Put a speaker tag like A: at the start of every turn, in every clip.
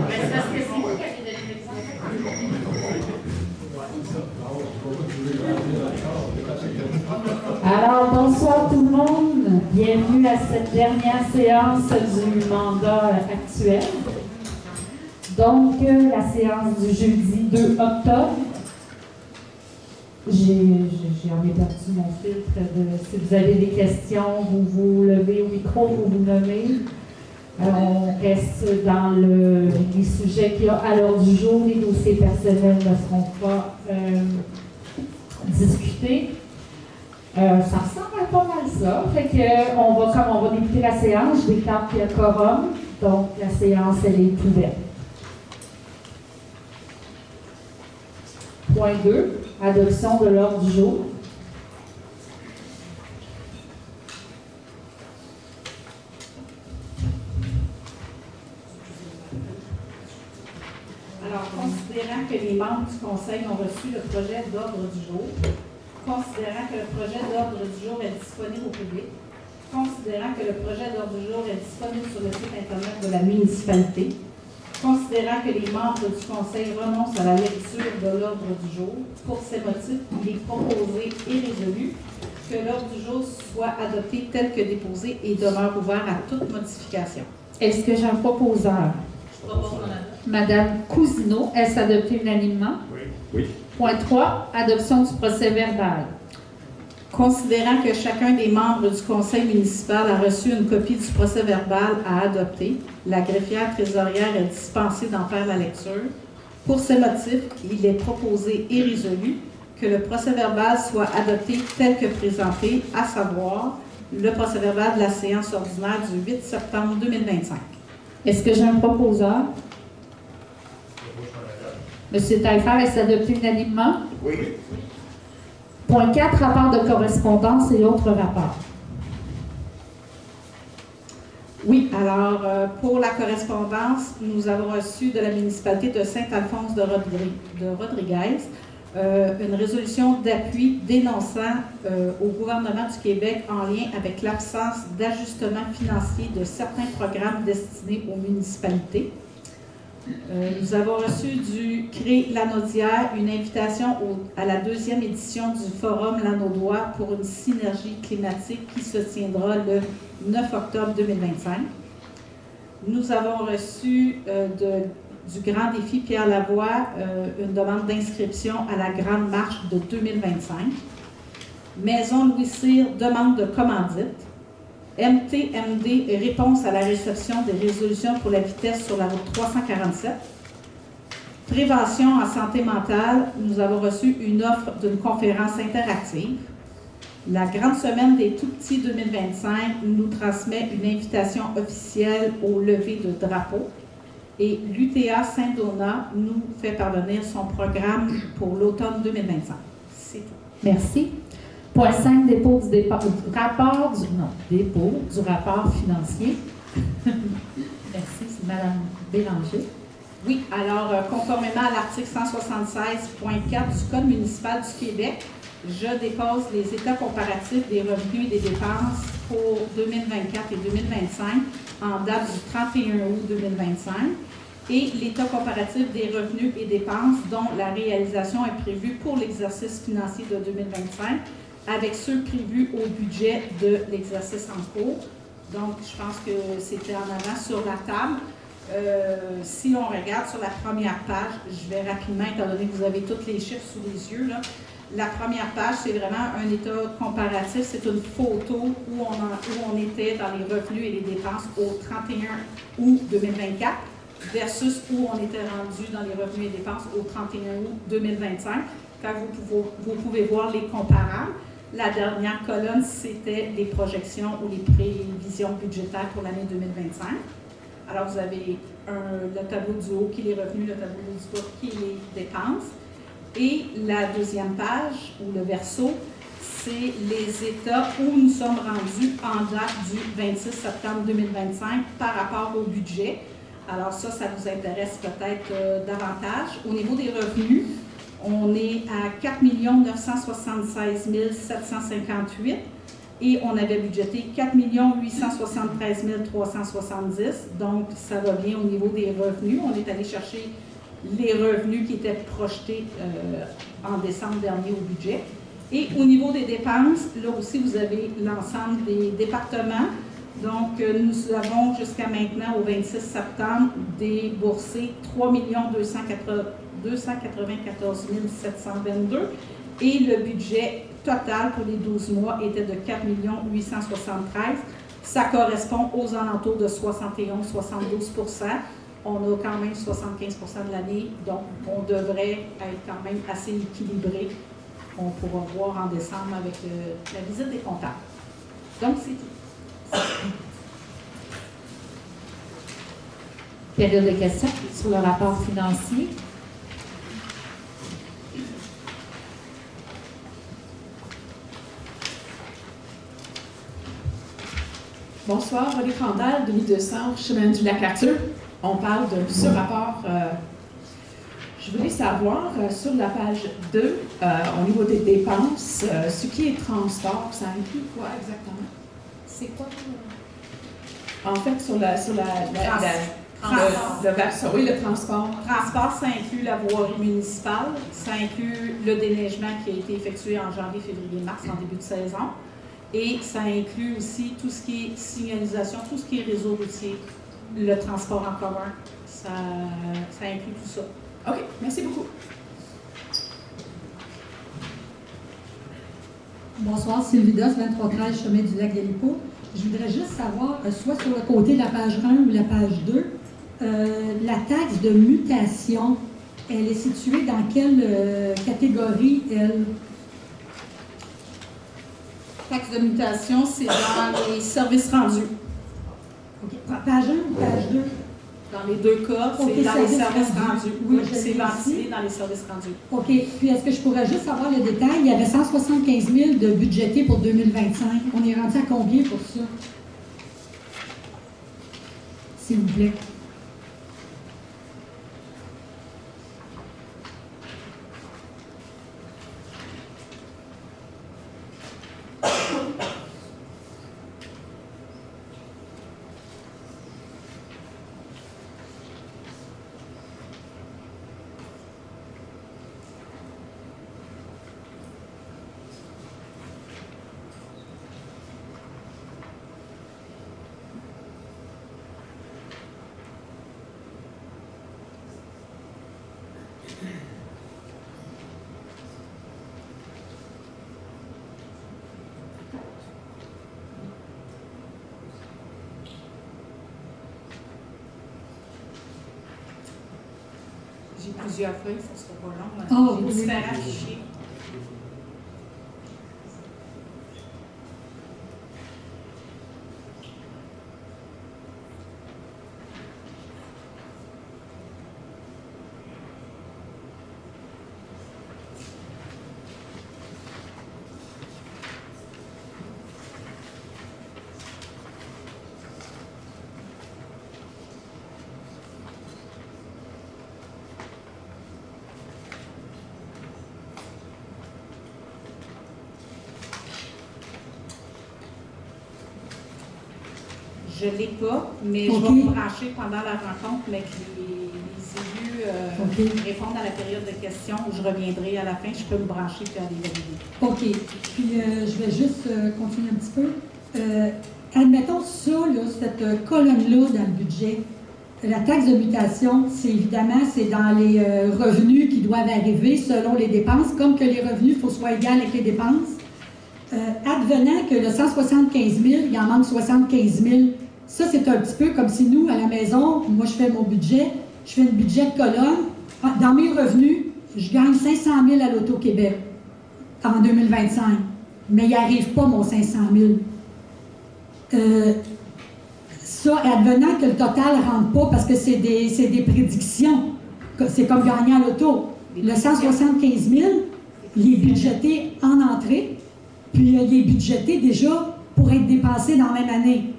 A: parce que c'est vous qui avez donné l'exemple.
B: Alors, bonsoir tout le monde. Bienvenue à cette dernière séance du mandat actuel. Donc, la séance du jeudi 2 octobre. J'en ai perdu mon filtre si vous avez des questions, vous vous levez au micro, vous vous nommez. On reste dans les sujets qu'il y a à l'ordre du jour. Les dossiers personnels ne seront pas discutés. Ça ressemble à pas mal ça. Fait que on va débuter la séance. Je déclare qu'il y a quorum. Donc, la séance, elle est ouverte. Point 2, adoption de l'ordre du jour. Alors, considérant que les membres du Conseil ont reçu le projet d'ordre du jour, considérant que le projet d'ordre du jour est disponible au public, considérant que le projet d'ordre du jour est disponible sur le site Internet de la municipalité, considérant que les membres du Conseil renoncent à la lecture de l'ordre du jour, pour ces motifs, il est proposé et résolu que l'ordre du jour soit adopté tel que déposé et demeure ouvert à toute modification. Est-ce que j'ai un proposeur?
A: Je propose qu'on adopte.
B: Madame Cousineau, est-ce adopté unanimement?
C: Oui.
B: Point 3, adoption du procès verbal.
D: Considérant que chacun des membres du conseil municipal a reçu une copie du procès verbal à adopter, la greffière trésorière est dispensée d'en faire la lecture. Pour ce motif, il est proposé et résolu que le procès verbal soit adopté tel que présenté, à savoir le procès verbal de la séance ordinaire du 8 septembre 2025.
B: Est-ce que j'ai un proposeur? Monsieur Taillefer, est-ce adopté unanimement?
C: Oui.
B: Point 4, rapport de correspondance et autres rapports.
D: Oui, alors pour la correspondance, nous avons reçu de la municipalité de Saint-Alphonse de Rodriguez une résolution d'appui dénonçant au gouvernement du Québec en lien avec l'absence d'ajustement financier de certains programmes destinés aux municipalités. Nous avons reçu du CRE Lanaudière une invitation à la 2e édition du Forum Lanaudois pour une synergie climatique qui se tiendra le 9 octobre 2025. Nous avons reçu du Grand Défi Pierre Lavoie une demande d'inscription à la Grande Marche de 2025. Maison Louis Cyr, demande de commandite. MTMD, réponse à la réception des résolutions pour la vitesse sur la route 347. Prévention en santé mentale, nous avons reçu une offre d'une conférence interactive. La Grande Semaine des Tout-Petits 2025 nous transmet une invitation officielle au lever de drapeau. Et l'UTA Saint-Donat nous fait parvenir son programme pour l'automne 2025. C'est tout.
B: Merci. Point 5, dépôt du rapport financier. Merci, c'est Mme Bélanger.
D: Oui, alors, conformément à l'article 176.4 du Code municipal du Québec, je dépose les états comparatifs des revenus et des dépenses pour 2024 et 2025 en date du 31 août 2025 et l'état comparatif des revenus et dépenses dont la réalisation est prévue pour l'exercice financier de 2025 avec ceux prévus au budget de l'exercice en cours. Donc, je pense que c'était en avant sur la table. Si on regarde sur la première page, je vais rapidement, étant donné que vous avez tous les chiffres sous les yeux, là, la première page, c'est vraiment un état comparatif. C'est une photo où on était dans les revenus et les dépenses au 31 août 2024 versus où on était rendu dans les revenus et dépenses au 31 août 2025. Quand vous pouvez voir les comparables. La dernière colonne, c'était les projections ou les prévisions budgétaires pour l'année 2025. Alors, vous avez le tableau du haut qui est les revenus, le tableau du bas qui est les dépenses. Et la deuxième page, ou le verso, c'est les états où nous sommes rendus en date du 26 septembre 2025 par rapport au budget. Alors ça nous intéresse peut-être davantage. Au niveau des revenus, on est à 4 976 758 Et on avait budgété 4 873 370. Donc, ça revient au niveau des revenus. On est allé chercher les revenus qui étaient projetés en décembre dernier au budget. Et au niveau des dépenses, là aussi, vous avez l'ensemble des départements. Donc, nous avons jusqu'à maintenant, au 26 septembre, déboursé 3 294 722 et le budget total pour les 12 mois était de 4 873 000. Ça correspond aux alentours de 71-72 %. On a quand même 75 % de l'année, donc on devrait être quand même assez équilibré. On pourra voir en décembre avec la visite des comptables. Donc, c'est tout.
A: Période de questions sur le rapport financier.
C: Bonsoir, Valérie Randal, Denis de Centre, Chemin du Lac-Arthur. On parle de ce rapport. Je voulais savoir, sur la page 2, au niveau des dépenses, ce qui est transport, ça inclut quoi exactement?
A: C'est quoi?
C: En fait, sur oui, le transport.
D: Transport, ça inclut la voirie municipale, ça inclut le déneigement qui a été effectué en janvier, février, mars, en début de saison. Et ça inclut aussi tout ce qui est signalisation, tout ce qui est réseau routier, le transport en commun. Ça inclut tout ça.
C: OK, merci beaucoup.
E: Bonsoir, Sylvie Doss, 2313 Chemin du Lac Galipo. Je voudrais juste savoir, soit sur le côté de la page 1 ou la page 2, la taxe de mutation, elle est située dans quelle catégorie, elle?
D: Taxe de mutation, c'est dans les services rendus.
E: Okay. Page 1 ou page 2?
D: Dans les deux cas, c'est
E: Okay,
D: dans les services rendus.
E: Oui,
D: c'est ventilé dans les services rendus.
E: OK. Puis, est-ce que je pourrais juste avoir le détail? Il y avait 175 000 de budgété pour 2025. On est rendu à combien pour ça? S'il vous plaît.
D: J'ai plusieurs feuilles, ça ne sera pas long.
E: Oh,
D: J'ai
E: oui.
D: différents fichiers. Je ne l'ai pas, mais
E: OK.
D: je vais me brancher pendant la rencontre, mais que les élus
E: OK.
D: répondent à la période de questions. Je reviendrai à la fin, je peux me brancher puis aller valider.
E: OK. Puis, je vais juste continuer un petit peu. Admettons ça, là, cette colonne-là dans le budget. La taxe de mutation, c'est évidemment, c'est dans les revenus qui doivent arriver selon les dépenses, comme que les revenus, il faut soit égal avec les dépenses. Advenant que le 175 000, il en manque 75 000, ça, c'est un petit peu comme si nous, à la maison, moi, je fais mon budget, je fais une budget de colonne. Dans mes revenus, je gagne 500 000 à l'Auto-Québec en 2025, mais il n'y arrive pas mon 500 000. Ça, advenant que le total ne rentre pas, parce que c'est des prédictions, c'est comme gagner à l'auto. Le 175 000, il est budgété en entrée, puis il est budgété déjà pour être dépensé dans la même année.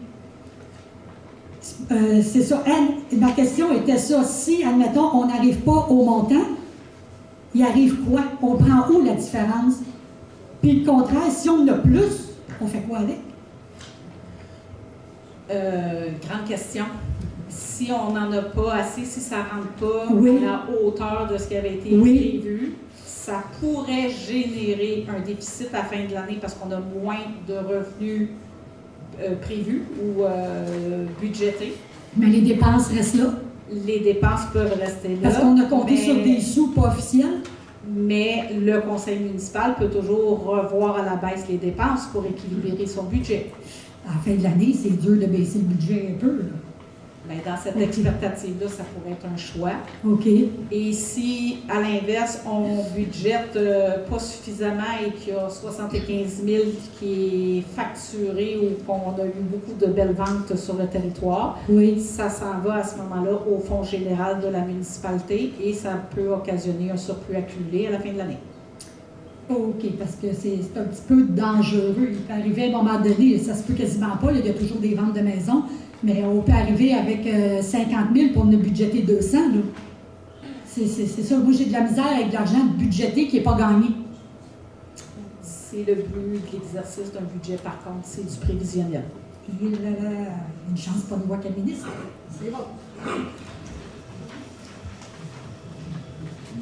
E: C'est ça. Ma question était ça. Si, admettons, on n'arrive pas au montant, il arrive quoi? On prend où la différence? Puis le contraire, si on en a plus, on fait quoi avec?
D: Grande question. Si on n'en a pas assez, si ça ne rentre pas
E: Oui.
D: à la hauteur de ce qui avait été
E: Oui.
D: prévu, ça pourrait générer un déficit à la fin de l'année parce qu'on a moins de revenus prévus ou budgétés.
E: Mais les dépenses restent là.
D: Les dépenses peuvent rester là.
E: Parce qu'on a compté
D: mais-
E: sur des sous pas officiels.
D: Mais le conseil municipal peut toujours revoir à la baisse les dépenses pour équilibrer son budget.
E: À la fin de l'année, c'est dur de baisser le budget un peu. Là.
D: Bien, dans cette
E: Ok.
D: expectative-là, ça pourrait être un choix.
E: OK.
D: Et si, à l'inverse, on budgète pas suffisamment et qu'il y a 75 000 qui est facturé ou qu'on a eu beaucoup de belles ventes sur le territoire,
E: Oui.
D: ça s'en va à ce moment-là au fonds général de la municipalité et ça peut occasionner un surplus accumulé à la fin de l'année.
E: OK, parce que c'est un petit peu dangereux. Il peut arriver à un moment donné, ça se peut quasiment pas, là, il y a toujours des ventes de maisons, mais on peut arriver avec 50 000 pour ne budgéter 200. là. C'est ça. Moi, j'ai de la misère avec de l'argent budgété qui n'est pas gagné.
D: C'est le but de l'exercice d'un budget, par contre, c'est du prévisionnel.
E: Et là, là, une chance pour nous voir qu'un ministre. C'est bon.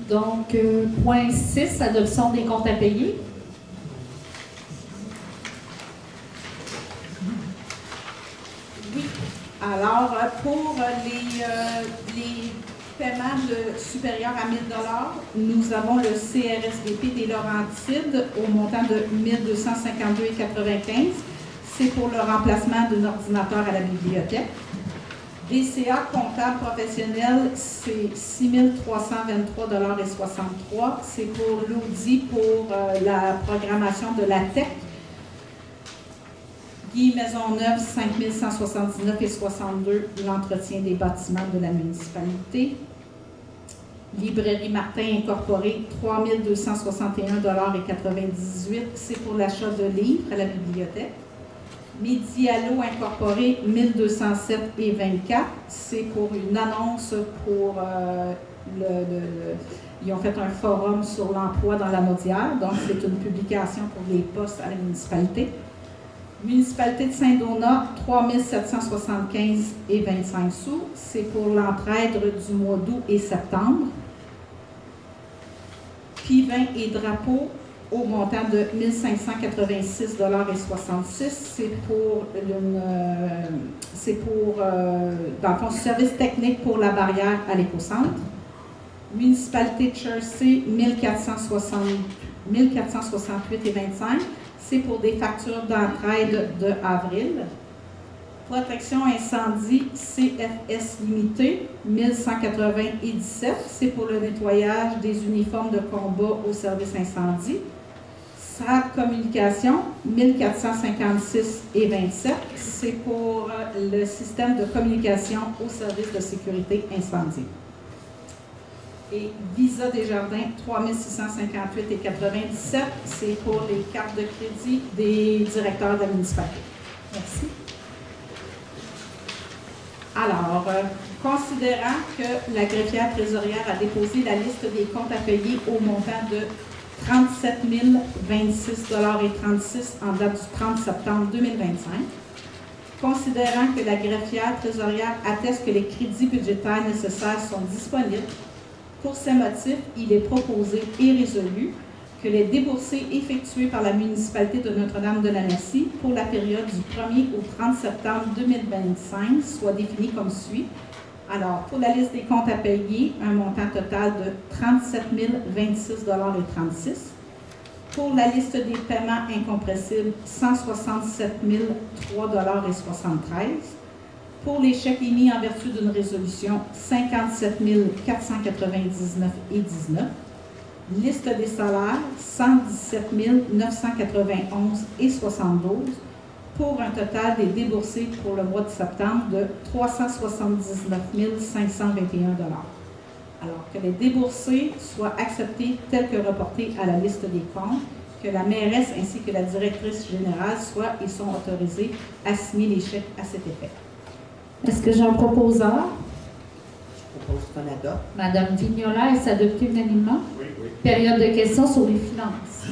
A: Donc, point 6, adoption des comptes à payer.
D: Oui. Alors, pour les paiements supérieurs à 1 000 nous avons le CRSVP des Laurentides au montant de 1 252,95 $. C'est pour le remplacement d'un ordinateur à la bibliothèque. DCA comptable professionnel, c'est 6 323,63 $. C'est pour l'audit pour la programmation de la TEC. Guy Maisonneuve, 5 179,62 $, l'entretien des bâtiments de la municipalité. Librairie Martin Incorporée, 3 261,98 $, c'est pour l'achat de livres à la bibliothèque. Medialo Incorporé, 1207,24 $, c'est pour une annonce pour ils ont fait un forum sur l'emploi dans la Naudière, donc c'est une publication pour les postes à la municipalité. Municipalité de Saint-Donat, 3 775,25 $, c'est pour l'entraide du mois d'août et septembre. Pivin et drapeaux au montant de 1 586,66 $, c'est pour dans le fond, service technique pour la barrière à l'écocentre. Municipalité de Chersey, 1468,25 $, c'est pour des factures d'entraide de avril. Protection incendie CFS limité, 1180,17 $, c'est pour le nettoyage des uniformes de combat au service incendie. SRAT communication, 1456,27 $, c'est pour le système de communication au service de sécurité incendie. Et Visa Desjardins, 3 658,97 $, c'est pour les cartes de crédit des directeurs de la municipalité. Merci. Alors, considérant que la greffière trésorière a déposé la liste des comptes à payer au montant de 37 026,36 $ en date du 30 septembre 2025, considérant que la greffière trésorière atteste que les crédits budgétaires nécessaires sont disponibles, pour ces motifs, il est proposé et résolu que les déboursés effectués par la municipalité de Notre-Dame-de-la-Merci pour la période du 1er au 30 septembre 2025 soient définis comme suit. Alors, pour la liste des comptes à payer, un montant total de 37 026,36 $. Pour la liste des paiements incompressibles, 167 003,73 $. Pour les chèques émis en vertu d'une résolution, 57 499,19 $. Liste des salaires, 117 991,72 $, pour un total des déboursés pour le mois de septembre de 379 521 $. Alors, que les déboursés soient acceptés tels que reportés à la liste des comptes, que la mairesse ainsi que la directrice générale soient et sont autorisés à signer les chèques à cet effet.
A: Est-ce que j'ai un proposeur?
F: Je propose qu'on adopte.
A: Madame Vignola, est-ce adopté unanimement?
G: Oui, oui.
A: Période de questions sur les finances.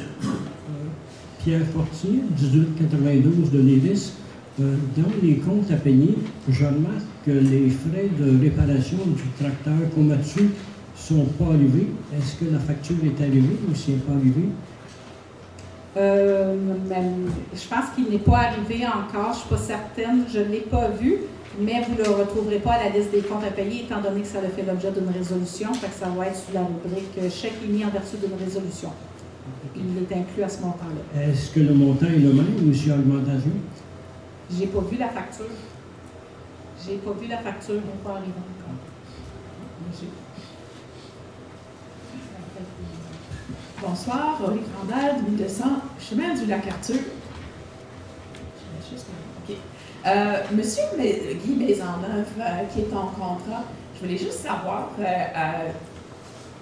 G: Pierre Fortier, 1892 de Lévis. Dans les comptes à payer, je remarque que les frais de réparation du tracteur Komatsu ne sont pas arrivés. Est-ce que la facture est arrivée ou si elle n'est pas arrivée?
D: Je pense qu'il n'est pas arrivé encore, je ne suis pas certaine, je ne l'ai pas vu, mais vous ne le retrouverez pas à la liste des comptes à payer, étant donné que ça a fait l'objet d'une résolution, fait que ça va être sous la rubrique chèque émis en vertu d'une résolution. Il est inclus à ce montant-là.
G: Est-ce que le montant est le même ou s'il y a augmentation?
D: J'ai pas vu la facture. J'ai pas vu la facture, elle n'est pas arrivée encore.
C: Merci. Bonsoir, Aurélie Crandal, 1200, chemin du Lac-Arthur. OK. Monsieur Guy Maisonneuve, qui est en contrat, je voulais juste savoir,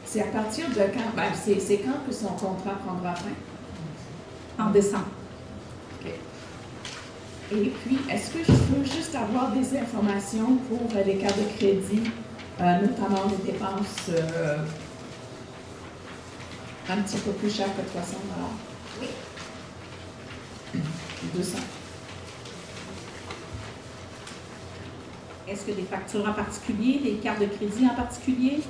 C: c'est à partir de quand, c'est quand que son contrat prendra fin?
D: En décembre.
C: OK. Et puis, est-ce que je peux juste avoir des informations pour les cartes de crédit, notamment les dépenses un petit peu plus chères que 300 $? Oui. 200.
D: Est-ce que des factures en particulier, des cartes de crédit en particulier?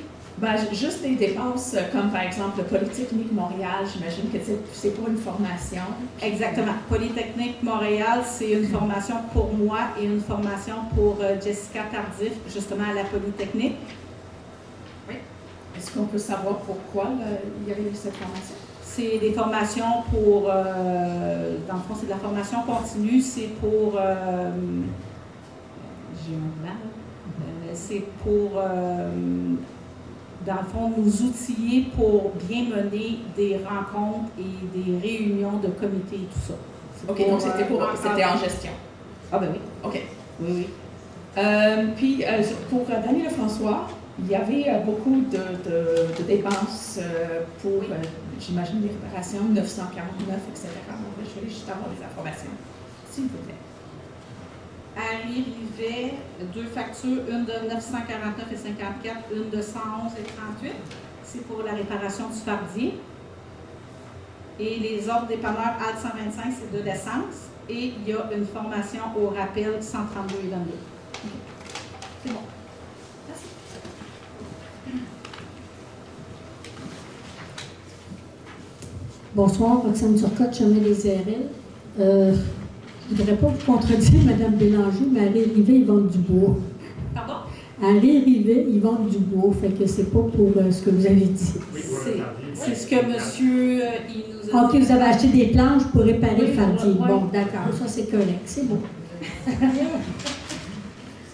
C: Juste des dépenses, comme par exemple le Polytechnique Montréal, j'imagine que c'est pour une formation.
D: Exactement. Polytechnique Montréal, c'est une formation pour moi et une formation pour Jessica Tardif, justement à la Polytechnique.
C: Oui. Est-ce qu'on peut savoir pourquoi il y avait eu cette formation?
D: C'est des formations pour, dans le fond, c'est de la formation continue, c'est pour, j'ai un blanc, c'est pour, dans le fond, nous outiller pour bien mener des rencontres et des réunions de comités et tout ça.
C: OK, donc c'était en gestion.
D: Ah ben oui.
C: OK.
D: Oui, oui.
C: Puis, pour Daniel François, il y avait beaucoup de dépenses pour, j'imagine, les réparations, 949, etc. Donc, je voulais juste avoir les informations, s'il vous plaît.
D: Arrivait deux factures, une de 949 et 54, une de 111 et 38. C'est pour la réparation du fardier. Et les autres dépanneurs AD 125, c'est de l'essence. Et il y a une formation au rappel 132 et 22.
C: C'est bon. Merci.
E: Bonsoir, Roxane Turcotte, Chemin des RL. Je ne voudrais pas vous contredire, Mme Bélanger, mais à Ré-Rivet, ils vendent du bois.
D: Pardon?
E: À Ré-Rivet, ils vendent du bois, fait que c'est pas pour ce que vous avez dit.
D: C'est ce que monsieur, il nous a
E: OK, vous avez acheté des planches pour réparer le fardier.
D: Oui.
E: Bon, d'accord, ça c'est correct, c'est bon.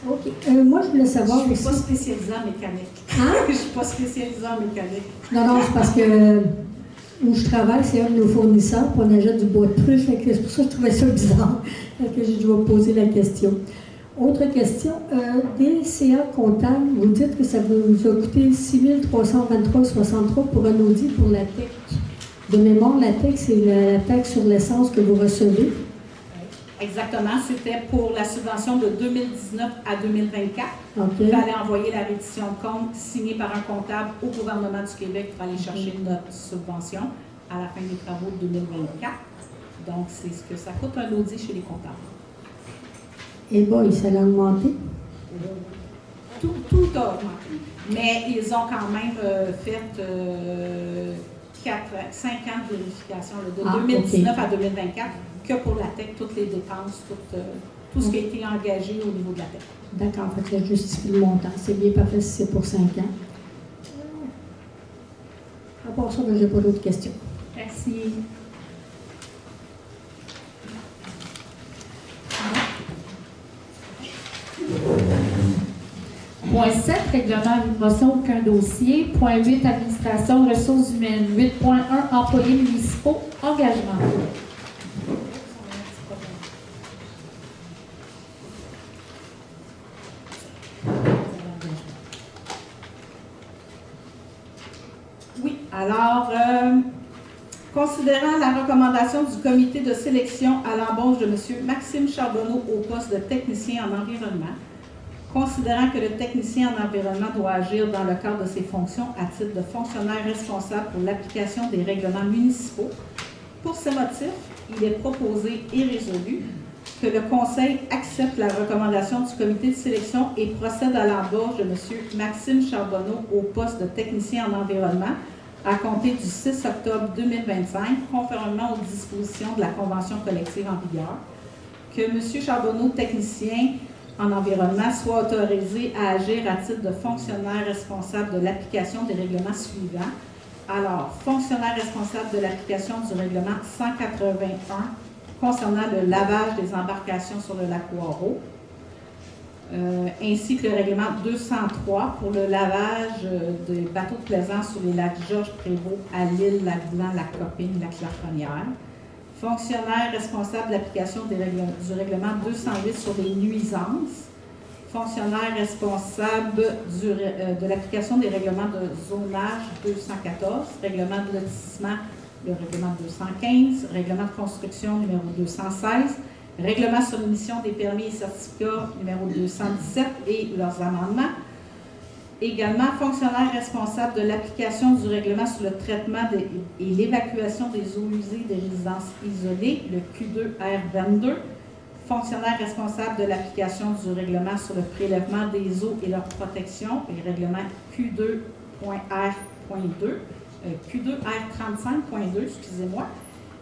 E: OK. Moi, je voulais savoir
D: Je ne
E: aussi...
D: suis pas spécialisée en mécanique.
E: Hein?
D: Je ne suis pas spécialisée en mécanique.
E: Non, c'est parce que où je travaille, c'est un de nos fournisseurs, puis on achète du bois de pruche, fait que c'est pour ça que je trouvais ça bizarre. Fait que je dois poser la question. Autre question, DCA comptable, vous dites que ça vous a coûté 6 323,63 pour un audit pour la TEC. De mémoire, la TEC, c'est la taxe sur l'essence que vous recevez.
D: Exactement, c'était pour la subvention de 2019 à 2024.
E: OK.
D: Il fallait envoyer la reddition de compte signée par un comptable au gouvernement du Québec pour aller chercher notre subvention à la fin des travaux de 2024. Donc, c'est ce que ça coûte un audit chez les comptables.
E: Et bon, ça a augmenté.
D: Tout a augmenté. Mais ils ont quand même fait 5 ans de vérification, là, de 2019
E: okay.
D: à 2024, que pour la TEC, toutes les dépenses, tout ce qui a été engagé au niveau de la TEC.
E: D'accord, fait que ça justifie le montant. C'est bien parfait si c'est pour 5 ans. À part ça, je n'ai pas d'autres questions.
D: Merci.
A: Point 7, règlement d'émotion, aucun dossier. Point 8, administration, ressources humaines. 8.1, employés municipaux, engagement.
D: Oui, alors, considérant la recommandation du comité de sélection à l'embauche de M. Maxime Charbonneau au poste de technicien en environnement, considérant que le technicien en environnement doit agir dans le cadre de ses fonctions à titre de fonctionnaire responsable pour l'application des règlements municipaux, pour ces motifs, il est proposé et résolu que le Conseil accepte la recommandation du comité de sélection et procède à l'embauche de M. Maxime Charbonneau au poste de technicien en environnement à compter du 6 octobre 2025, conformément aux dispositions de la Convention collective en vigueur. Que M. Charbonneau, technicien en environnement, soit autorisé à agir à titre de fonctionnaire responsable de l'application des règlements suivants. Alors, fonctionnaire responsable de l'application du règlement 181 concernant le lavage des embarcations sur le lac Waro, ainsi que le règlement 203 pour le lavage des bateaux de plaisance sur les lacs Georges-Prévost, à l'île, Lac-Blanc, Lac-Copine, Lac-Clairefonnière. Fonctionnaire responsable de l'application du règlement 208 sur les nuisances. Fonctionnaire responsable de l'application des règlements de zonage 214, règlement de lotissement, le règlement 215, règlement de construction numéro 216, règlement sur l'émission des permis et certificats numéro 217 et leurs amendements. Également, fonctionnaire responsable de l'application du règlement sur le traitement et l'évacuation des eaux usées des résidences isolées, le Q2R22. Fonctionnaire responsable de l'application du règlement sur le prélèvement des eaux et leur protection, le règlement Q2.R.2, Q2R35.2, excusez-moi.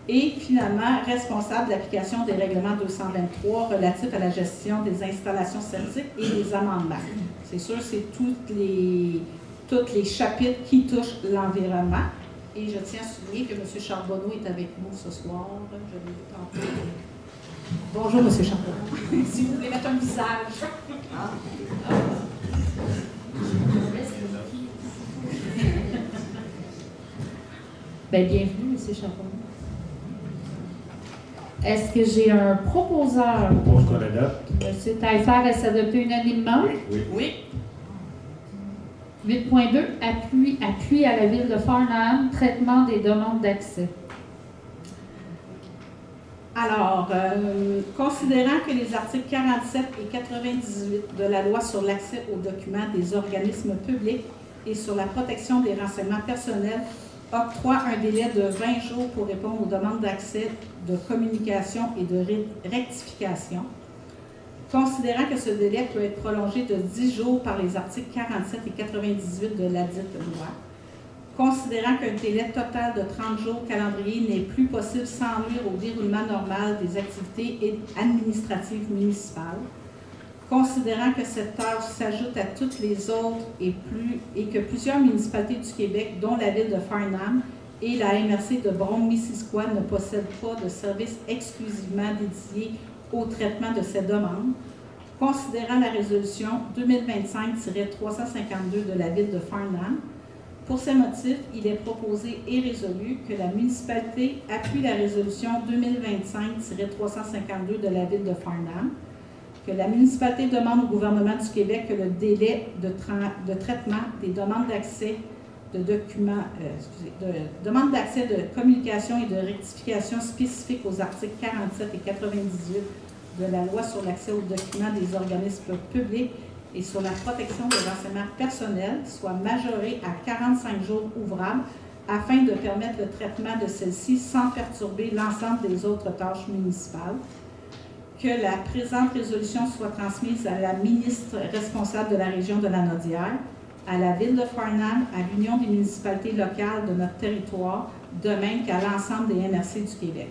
D: Et finalement, responsable de l'application des règlements 223 relatifs à la gestion des installations septiques et des amendements. C'est sûr, c'est tous les chapitres qui touchent l'environnement. Et je tiens à souligner que M. Charbonneau est avec nous ce soir. Je l'ai vu tantôt. Bonjour, M. Charbonneau. Si vous voulez mettre un visage.
A: Bien, bienvenue, M. Charbonneau. Est-ce que j'ai un proposeur?
H: Je propose qu'on adopte.
A: M. Taillefer, est-ce adopté unanimement?
H: Oui.
A: 8.2, appui à la ville de Farnham, traitement des demandes d'accès.
D: Alors, considérant que les articles 47 et 98 de la loi sur l'accès aux documents des organismes publics et sur la protection des renseignements personnels octroient un délai de 20 jours pour répondre aux demandes d'accès, de communication et de rectification, considérant que ce délai peut être prolongé de 10 jours par les articles 47 et 98 de la dite loi, considérant qu'un délai total de 30 jours calendrier n'est plus possible sans nuire au déroulement normal des activités administratives municipales, considérant que cette tâche s'ajoute à toutes les autres et que plusieurs municipalités du Québec, dont la ville de Farnham et la MRC de Brome-Missisquoi, ne possèdent pas de service exclusivement dédié au traitement de ces demandes, considérant la résolution 2025-352 de la ville de Farnham. Pour ces motifs, il est proposé et résolu que la municipalité appuie la résolution 2025-352 de la ville de Farnham, que la municipalité demande au gouvernement du Québec que le délai de traitement des demandes d'accès de documents, demandes d'accès de communication et de rectification spécifiques aux articles 47 et 98 de la loi sur l'accès aux documents des organismes publics et sur la protection des renseignements personnels soit majoré à 45 jours ouvrables afin de permettre le traitement de celles-ci sans perturber l'ensemble des autres tâches municipales. Que la présente résolution soit transmise à la ministre responsable de la région de la Naudière, à la ville de Farnham, à l'Union des municipalités locales de notre territoire, de même qu'à l'ensemble des MRC du Québec.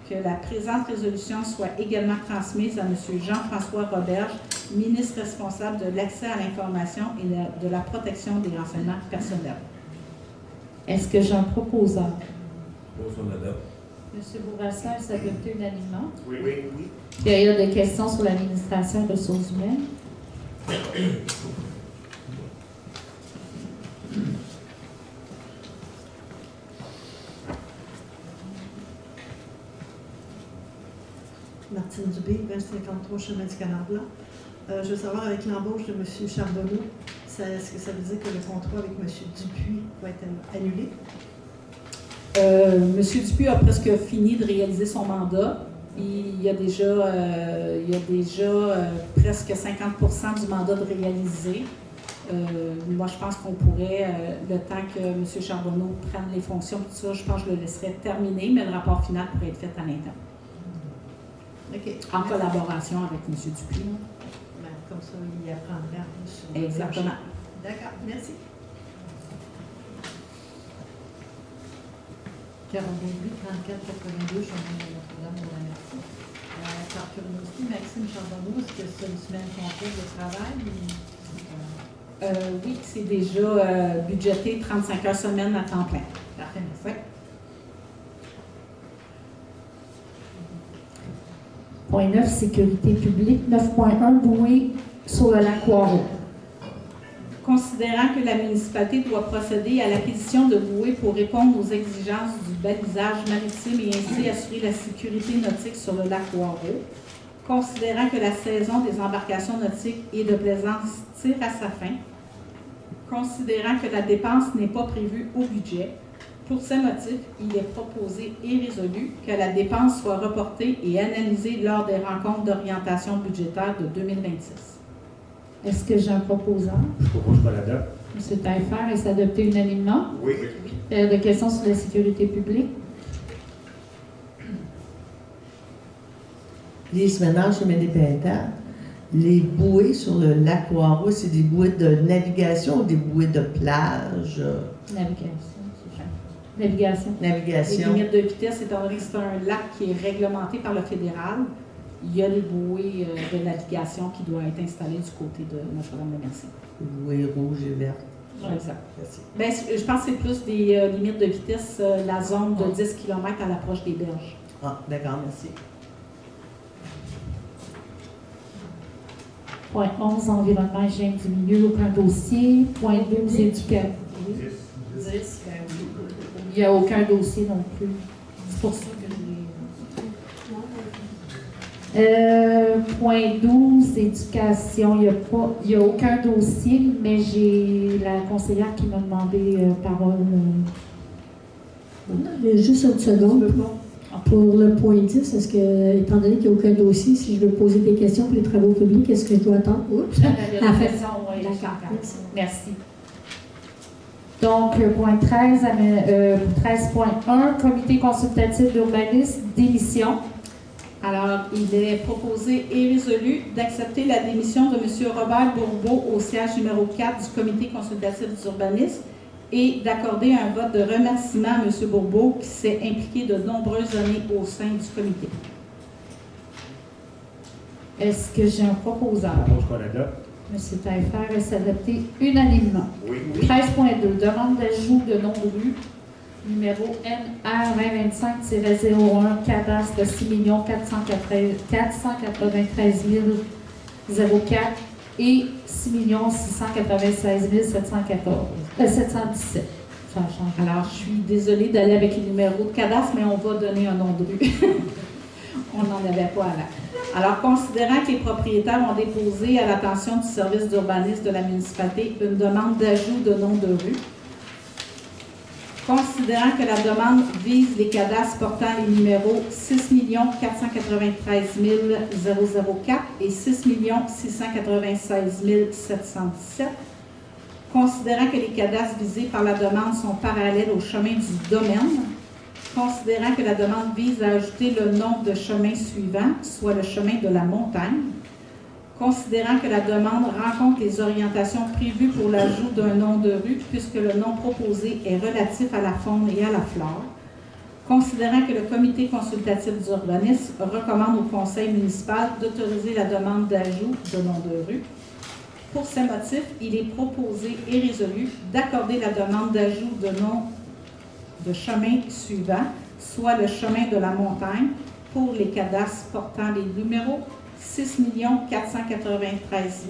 D: Que la présente résolution soit également transmise à M. Jean-François Roberge, ministre responsable de l'accès à l'information et de la protection des renseignements personnels.
A: Est-ce que j'ai un proposeur?
H: Je propose qu'on adopte.
A: M. Bourassa, est-ce adopté unanimement?
H: Oui.
A: Période de questions sur l'administration des ressources humaines.
F: Martine Dubé, 2053 Chemin du Canard-Blanc. Je veux savoir, avec l'embauche de M. Charbonneau, est-ce que ça veut dire que le contrat avec M. Dupuis va être annulé?
D: M. Dupuis a presque fini de réaliser son mandat. Il y a déjà presque 50% du mandat de réaliser. Moi, je pense qu'on pourrait, le temps que M. Charbonneau prenne les fonctions, tout ça, je pense que je le laisserai terminer, mais le rapport final pourrait être fait à l'interne.
F: OK.
D: En collaboration avec M. Dupuis.
F: Ben, comme ça, il apprendrait un peu sur
D: Exactement.
F: D'accord, merci.
B: Caramboury, 3482, chemin de Notre-Dame de la Merci. Par curiosité, Maxime Charbonneau, est-ce que c'est une semaine complète de travail?
D: Oui, c'est déjà budgété 35 heures semaine à temps plein.
B: Parfait, merci.
A: Point 9, sécurité publique. 9.1, bouée sur le lac Poireau.
D: Considérant que la municipalité doit procéder à l'acquisition de bouées pour répondre aux exigences du balisage maritime et ainsi assurer la sécurité nautique sur le lac Poireau, considérant que la saison des embarcations nautiques et de plaisance tire à sa fin, considérant que la dépense n'est pas prévue au budget, pour ces motifs, il est proposé et résolu que la dépense soit reportée et analysée lors des rencontres d'orientation budgétaire de 2026.
A: Est-ce que j'ai un proposant?
H: Je propose qu'on l'adopte.
A: M. Taillefer, est-ce adopté unanimement?
H: Oui.
A: De questions sur la sécurité publique?
I: Lise Ménard, chemin des Pintades. Les bouées sur le lac Poireau, c'est des bouées de navigation ou des bouées de plage?
A: Navigation, c'est ça. Navigation.
D: Les
I: Navigation.
D: limites de vitesse, étant donné que c'est un lac qui est réglementé par le fédéral, il y a les bouées de navigation qui doivent être installées du côté de Notre-Dame-de-Merci.
I: Bouées rouges et vertes.
D: Exact.
I: Merci.
D: Ben, je pense que c'est plus des limites de vitesse, la zone de 10 km à l'approche des berges.
I: Ah, d'accord, merci.
A: Point 11, environnement, hygiène du milieu, aucun dossier. Point 12, éducation.
B: 10, ben oui.
A: Il n'y a aucun dossier non plus. C'est pour ça que point 12, éducation. Il n'y a aucun dossier, mais j'ai la conseillère qui m'a demandé parole.
E: Juste une seconde. Pour le point 10, est-ce que, étant donné qu'il n'y a aucun dossier, si je veux poser des questions pour les travaux publics, est-ce que je dois attendre? Oups! D'accord.
A: Merci. Donc, point 13, 13.1, comité consultatif d'urbanisme, démission.
D: Alors, il est proposé et résolu d'accepter la démission de M. Robert Bourbeau au siège numéro 4 du comité consultatif d'urbanisme et d'accorder un vote de remerciement à M. Bourbeau qui s'est impliqué de nombreuses années au sein du comité.
A: Est-ce que j'ai un proposeur?
H: Je propose qu'on l'adopte.
A: M. Taillefer est adopté unanimement.
H: Oui.
A: 13.2, demande d'ajout de nom de rue, numéro NR 2025-01, cadastre 6 493 004 et 6 696 717. Ça change.
D: Alors, je suis désolée d'aller avec les numéros de cadastre, mais on va donner un nom de rue. On n'en avait pas avant. Alors, considérant que les propriétaires ont déposé à l'attention du service d'urbanisme de la municipalité une demande d'ajout de nom de rue, considérant que la demande vise les cadastres portant les numéros 6 493 004 et 6 696 717, considérant que les cadastres visés par la demande sont parallèles au chemin du domaine, considérant que la demande vise à ajouter le nom de chemin suivant, soit le chemin de la montagne, considérant que la demande rencontre les orientations prévues pour l'ajout d'un nom de rue, puisque le nom proposé est relatif à la faune et à la flore, considérant que le comité consultatif d'urbanisme recommande au conseil municipal d'autoriser la demande d'ajout de nom de rue. Pour ces motifs, il est proposé et résolu d'accorder la demande d'ajout de nom de chemin suivant, soit le chemin de la montagne, pour les cadastres portant les numéros 6 493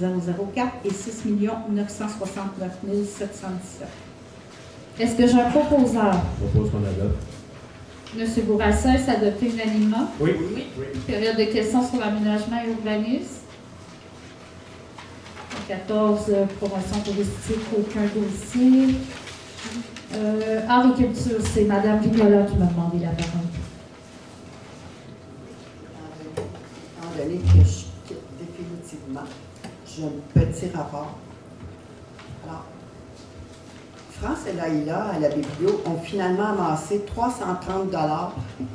D: 004 et 6 969 717.
A: Est-ce que j'ai un proposeur?
H: Je propose qu'on l'adopte.
A: M. Bourassa est adopté unanimement.
H: Oui.
A: Période de questions sur l'aménagement et l'urbanisme. 14, promotion touristique, aucun dossier. Agriculture, c'est Mme Nicolas qui m'a demandé la parole.
J: Étant donné que je quitte définitivement, j'ai un petit rapport Alors, France et Laïla, à la Biblio, ont finalement amassé 330 $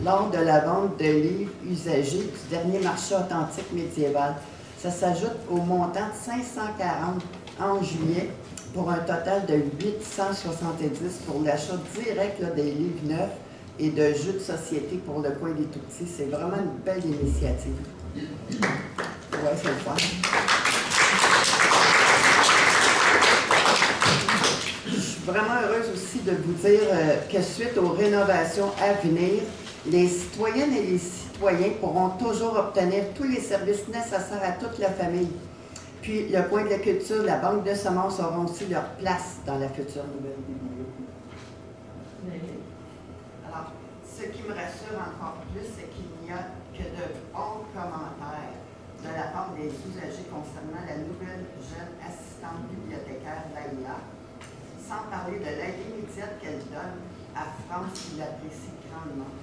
J: lors de la vente de livres usagés du dernier marché authentique médiéval. Ça s'ajoute au montant de 540 en juillet, pour un total de 870 pour l'achat direct là, des livres neufs et de jeux de société pour le coin des tout-petits. C'est vraiment une belle initiative. Oui, c'est le fun. Je suis vraiment heureuse aussi de vous dire que suite aux rénovations à venir, les citoyennes et les citoyens pourront toujours obtenir tous les services nécessaires à toute la famille. Puis, le coin de la culture, la banque de semences auront aussi leur place dans la future nouvelle bibliothèque. Alors, ce qui me rassure encore plus, c'est qu'il n'y a que de bons commentaires de la part des usagers concernant la nouvelle jeune assistante bibliothécaire Laïla, sans parler de l'aide immédiate qu'elle donne à France qui l'apprécie grandement.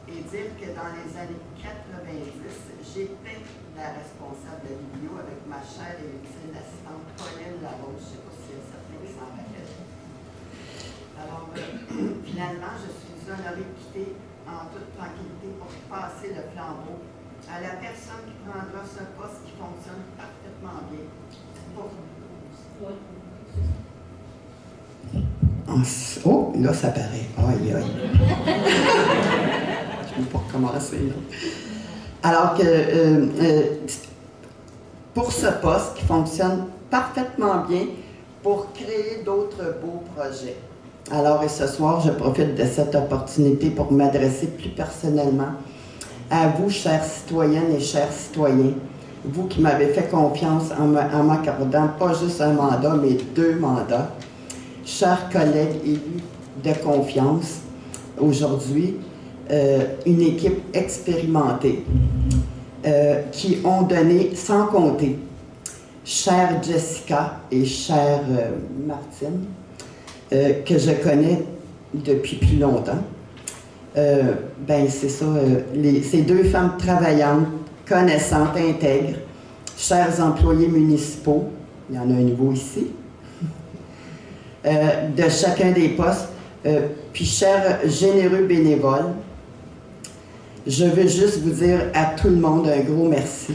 J: Et dire que dans les années 90, j'étais la responsable de la biblio avec ma chère et utile assistante Pauline Labauche. Je ne sais pas si elle certains qui s'en rappellent. Alors, finalement, je suis honorée de quitter en toute tranquillité pour passer le flambeau à la personne qui prendra ce poste qui fonctionne parfaitement bien pour nous. Oh, là, ça paraît. Aïe, aïe. Je ne vais pas recommencer. Là. Alors que pour ce poste qui fonctionne parfaitement bien pour créer d'autres beaux projets. Alors, et ce soir, je profite de cette opportunité pour m'adresser plus personnellement à vous, chères citoyennes et chers citoyens, vous qui m'avez fait confiance en m'accordant pas juste un mandat, mais 2 mandats. Chers collègues élus de confiance, aujourd'hui, une équipe expérimentée qui ont donné sans compter. Chère Jessica et chère Martine, que je connais depuis plus longtemps, ben c'est ça, ces 2 femmes travaillantes, connaissantes, intègres, chers employés municipaux, il y en a un nouveau ici, de chacun des postes, puis chers généreux bénévoles, je veux juste vous dire à tout le monde un gros merci.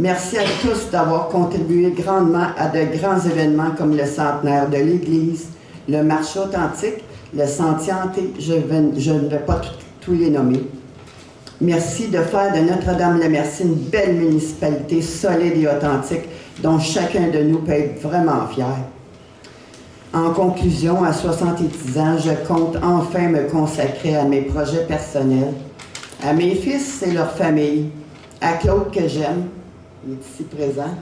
J: Merci à tous d'avoir contribué grandement à de grands événements comme le centenaire de l'Église, le marché authentique, le sentier hanté, je ne vais pas tous les nommer. Merci de faire de Notre-Dame-le-Merci une belle municipalité solide et authentique dont chacun de nous peut être vraiment fier. En conclusion, à 70 ans, je compte enfin me consacrer à mes projets personnels, à mes fils et leurs familles, à Claude que j'aime, il est ici présent,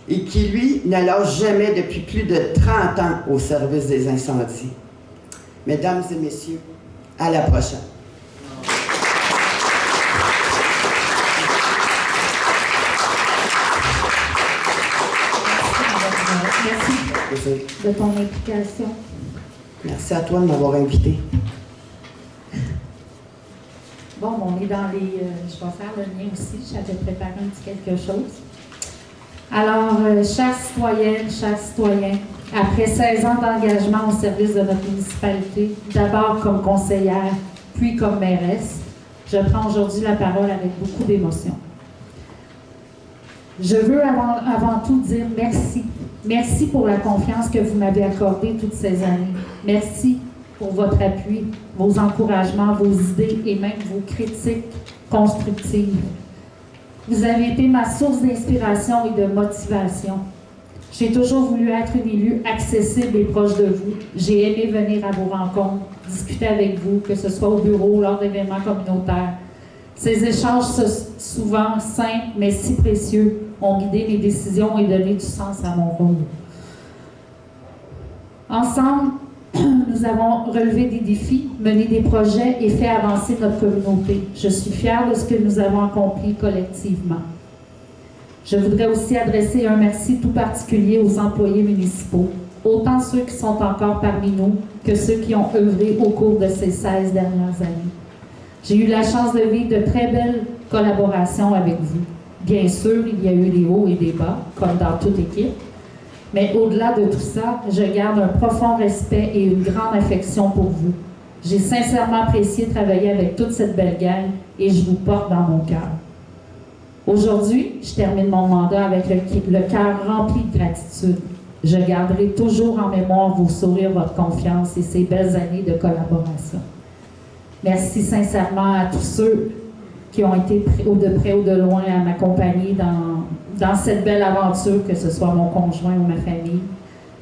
J: et qui, lui, ne lâche jamais depuis plus de 30 ans au service des incendies. Mesdames et messieurs, à la prochaine.
A: Merci de ton implication.
J: Merci à toi de m'avoir invité.
A: Bon, on est dans les... je vais faire le lien aussi. J'avais préparé un petit quelque chose. Alors, chers citoyennes, chers citoyens, après 16 ans d'engagement au service de notre municipalité, d'abord comme conseillère, puis comme mairesse, je prends aujourd'hui la parole avec beaucoup d'émotion. Je veux avant tout dire merci. Merci pour la confiance que vous m'avez accordée toutes ces années. Merci pour votre appui, vos encouragements, vos idées et même vos critiques constructives. Vous avez été ma source d'inspiration et de motivation. J'ai toujours voulu être une élue accessible et proche de vous. J'ai aimé venir à vos rencontres, discuter avec vous, que ce soit au bureau, lors d'événements communautaires. Ces échanges souvent simples, mais si précieux, ont guidé mes décisions et donné du sens à mon rôle. Ensemble, nous avons relevé des défis, mené des projets et fait avancer notre communauté. Je suis fière de ce que nous avons accompli collectivement. Je voudrais aussi adresser un merci tout particulier aux employés municipaux, autant ceux qui sont encore parmi nous que ceux qui ont œuvré au cours de ces 16 dernières années. J'ai eu la chance de vivre de très belles collaborations avec vous. Bien sûr, il y a eu des hauts et des bas, comme dans toute équipe, Mais au-delà de tout ça, je garde un profond respect et une grande affection pour vous. J'ai sincèrement apprécié travailler avec toute cette belle gang et je vous porte dans mon cœur. Aujourd'hui, je termine mon mandat avec le cœur rempli de gratitude. Je garderai toujours en mémoire vos sourires, votre confiance et ces belles années de collaboration. Merci sincèrement à tous ceux qui ont été de près ou de loin à m'accompagner dans cette belle aventure, que ce soit mon conjoint ou ma famille.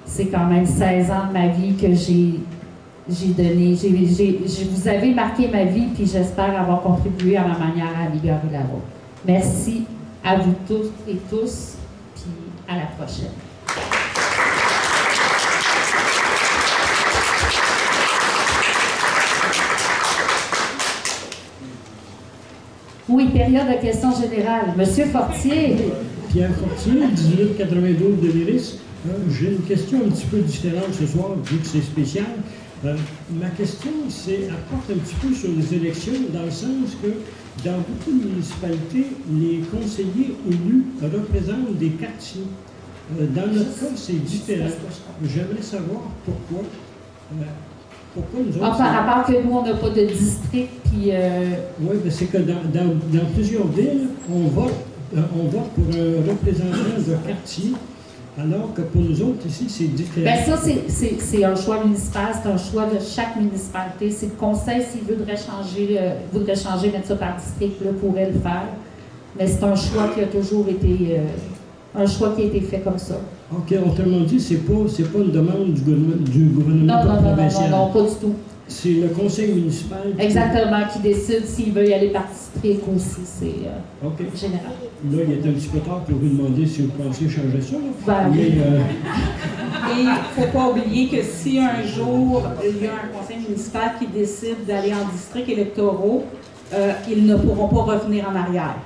A: C'est quand même 16 ans de ma vie que j'ai donné. Vous avez marqué ma vie, puis j'espère avoir contribué à ma manière à améliorer la vôtre. Merci à vous tous et tous, puis à la prochaine. Oui, période de questions générales. Monsieur Fortier.
G: Pierre Fortier, 1892 de l'Iris. J'ai une question un petit peu différente ce soir, vu que c'est spécial. Ma question, apporte un petit peu sur les élections, dans le sens que dans beaucoup de municipalités, les conseillers élus représentent des quartiers. Dans notre cas, c'est différent. J'aimerais savoir pourquoi. Pourquoi nous autres,
A: par rapport que nous, on n'a pas de district, puis...
G: Oui, ben c'est que dans plusieurs villes, on vote pour un représentant de quartier, alors que pour nous autres, ici, c'est différent.
A: Bien, ça, c'est un choix municipal, c'est un choix de chaque municipalité. C'est le conseil, s'il voudrait changer, mettre ça par district, là, pourrait le faire. Mais c'est un choix qui a toujours été... un choix qui a été fait comme ça.
G: OK, autrement dit, c'est pas une demande du gouvernement provincial.
A: Non, pas du tout.
G: C'est le conseil municipal
A: exactement qui décide s'il veut y aller par district ou si c'est général.
G: Là, il est un petit peu tard pour vous demander si vous pensez changer ça.
D: Et il ne faut pas oublier que si un jour il y a un conseil municipal qui décide d'aller en district électoraux, ils ne pourront pas revenir en arrière.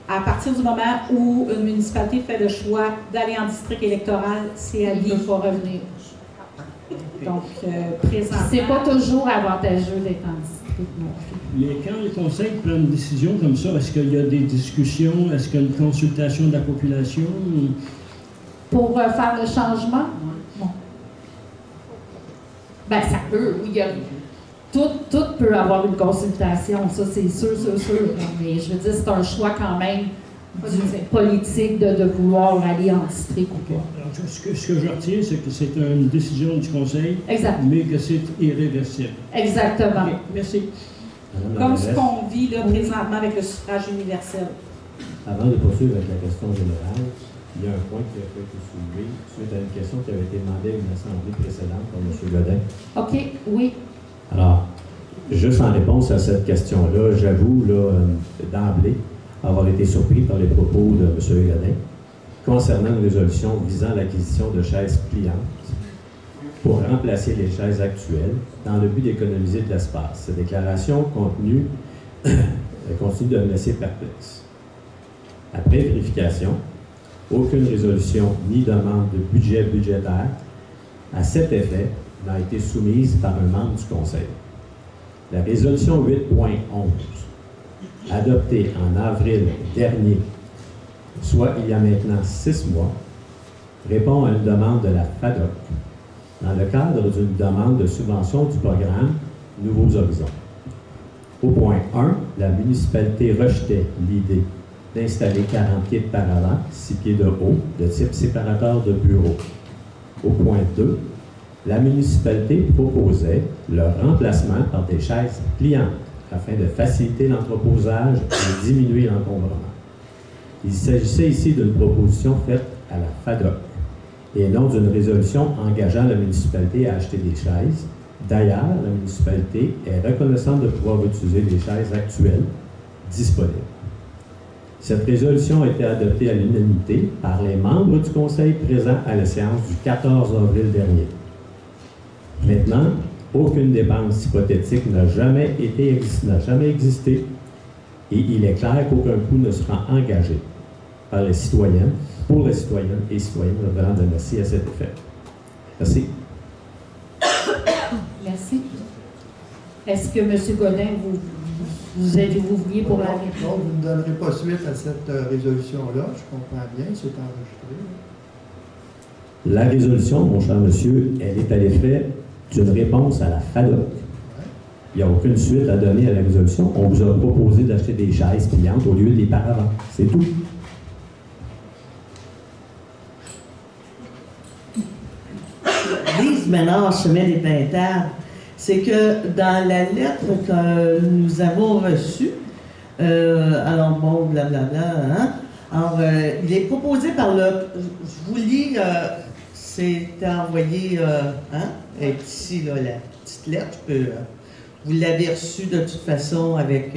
D: À partir du moment où une municipalité fait le choix d'aller en district électoral, c'est à vie. Il ne peut pas revenir. Donc, présentement...
A: C'est pas toujours avantageux d'être en district non plus.
G: Mais quand le conseil prend une décision comme ça, est-ce qu'il y a des discussions? Est-ce qu'il y a une consultation de la population?
A: Pour faire le changement? Non. Ben, ça peut, oui. Tout peut avoir une consultation, ça c'est sûr. Mais je veux dire, c'est un choix quand même politique de vouloir aller en district ou pas.
G: Alors, ce que je retiens, c'est que c'est une décision du conseil, mais que c'est irréversible.
A: Exactement.
G: Okay, merci.
D: Comme ce qu'on vit là, présentement avec le suffrage universel.
H: Avant de poursuivre avec la question générale, il y a un point qui a été soulevé suite à une question qui avait été demandée à une assemblée précédente par M. Godin.
A: OK, oui.
H: Alors, juste en réponse à cette question-là, j'avoue d'emblée avoir été surpris par les propos de M. Godin concernant une résolution visant l'acquisition de chaises pliantes pour remplacer les chaises actuelles dans le but d'économiser de l'espace. Cette déclaration continue de me laisser perplexe. Après vérification, aucune résolution ni demande de budget budgétaire à cet effet n'a été soumise par un membre du Conseil. La résolution 8.11, adoptée en avril dernier, soit il y a maintenant 6 mois, répond à une demande de la FADOC dans le cadre d'une demande de subvention du programme Nouveaux Horizons. Au point 1, la municipalité rejetait l'idée d'installer 40 pieds de paravent, 6 pieds de haut, de type séparateur de bureaux. Au point 2, la municipalité proposait leur remplacement par des chaises pliantes afin de faciliter l'entreposage et diminuer l'encombrement. Il s'agissait ici d'une proposition faite à la FADOC et non d'une résolution engageant la municipalité à acheter des chaises. D'ailleurs, la municipalité est reconnaissante de pouvoir utiliser les chaises actuelles disponibles. Cette résolution a été adoptée à l'unanimité par les membres du Conseil présents à la séance du 14 avril dernier. Maintenant, aucune dépense hypothétique n'a jamais existé et il est clair qu'aucun coût ne sera engagé par les citoyennes, pour les citoyennes et citoyens. Je vous remercie à cet effet. Merci.
A: Merci. Est-ce que M. Godin, vous vouliez pour la réponse?
K: Non, vous ne donnerez pas suite à cette résolution-là. Je comprends bien, c'est enregistré.
H: La résolution, mon cher monsieur, elle est à l'effet d'une réponse à la FADOC. Il n'y a aucune suite à donner à la résolution. On vous a proposé d'acheter des chaises pliantes au lieu des paravents. C'est tout.
I: Lise Ménard, Chemin des Pintades, c'est que dans la lettre que nous avons reçue, alors bon, blablabla, hein? Alors, il est proposé par le... Je vous lis, c'est envoyé, hein? Et ici, là, la petite lettre, vous l'avez reçue de toute façon avec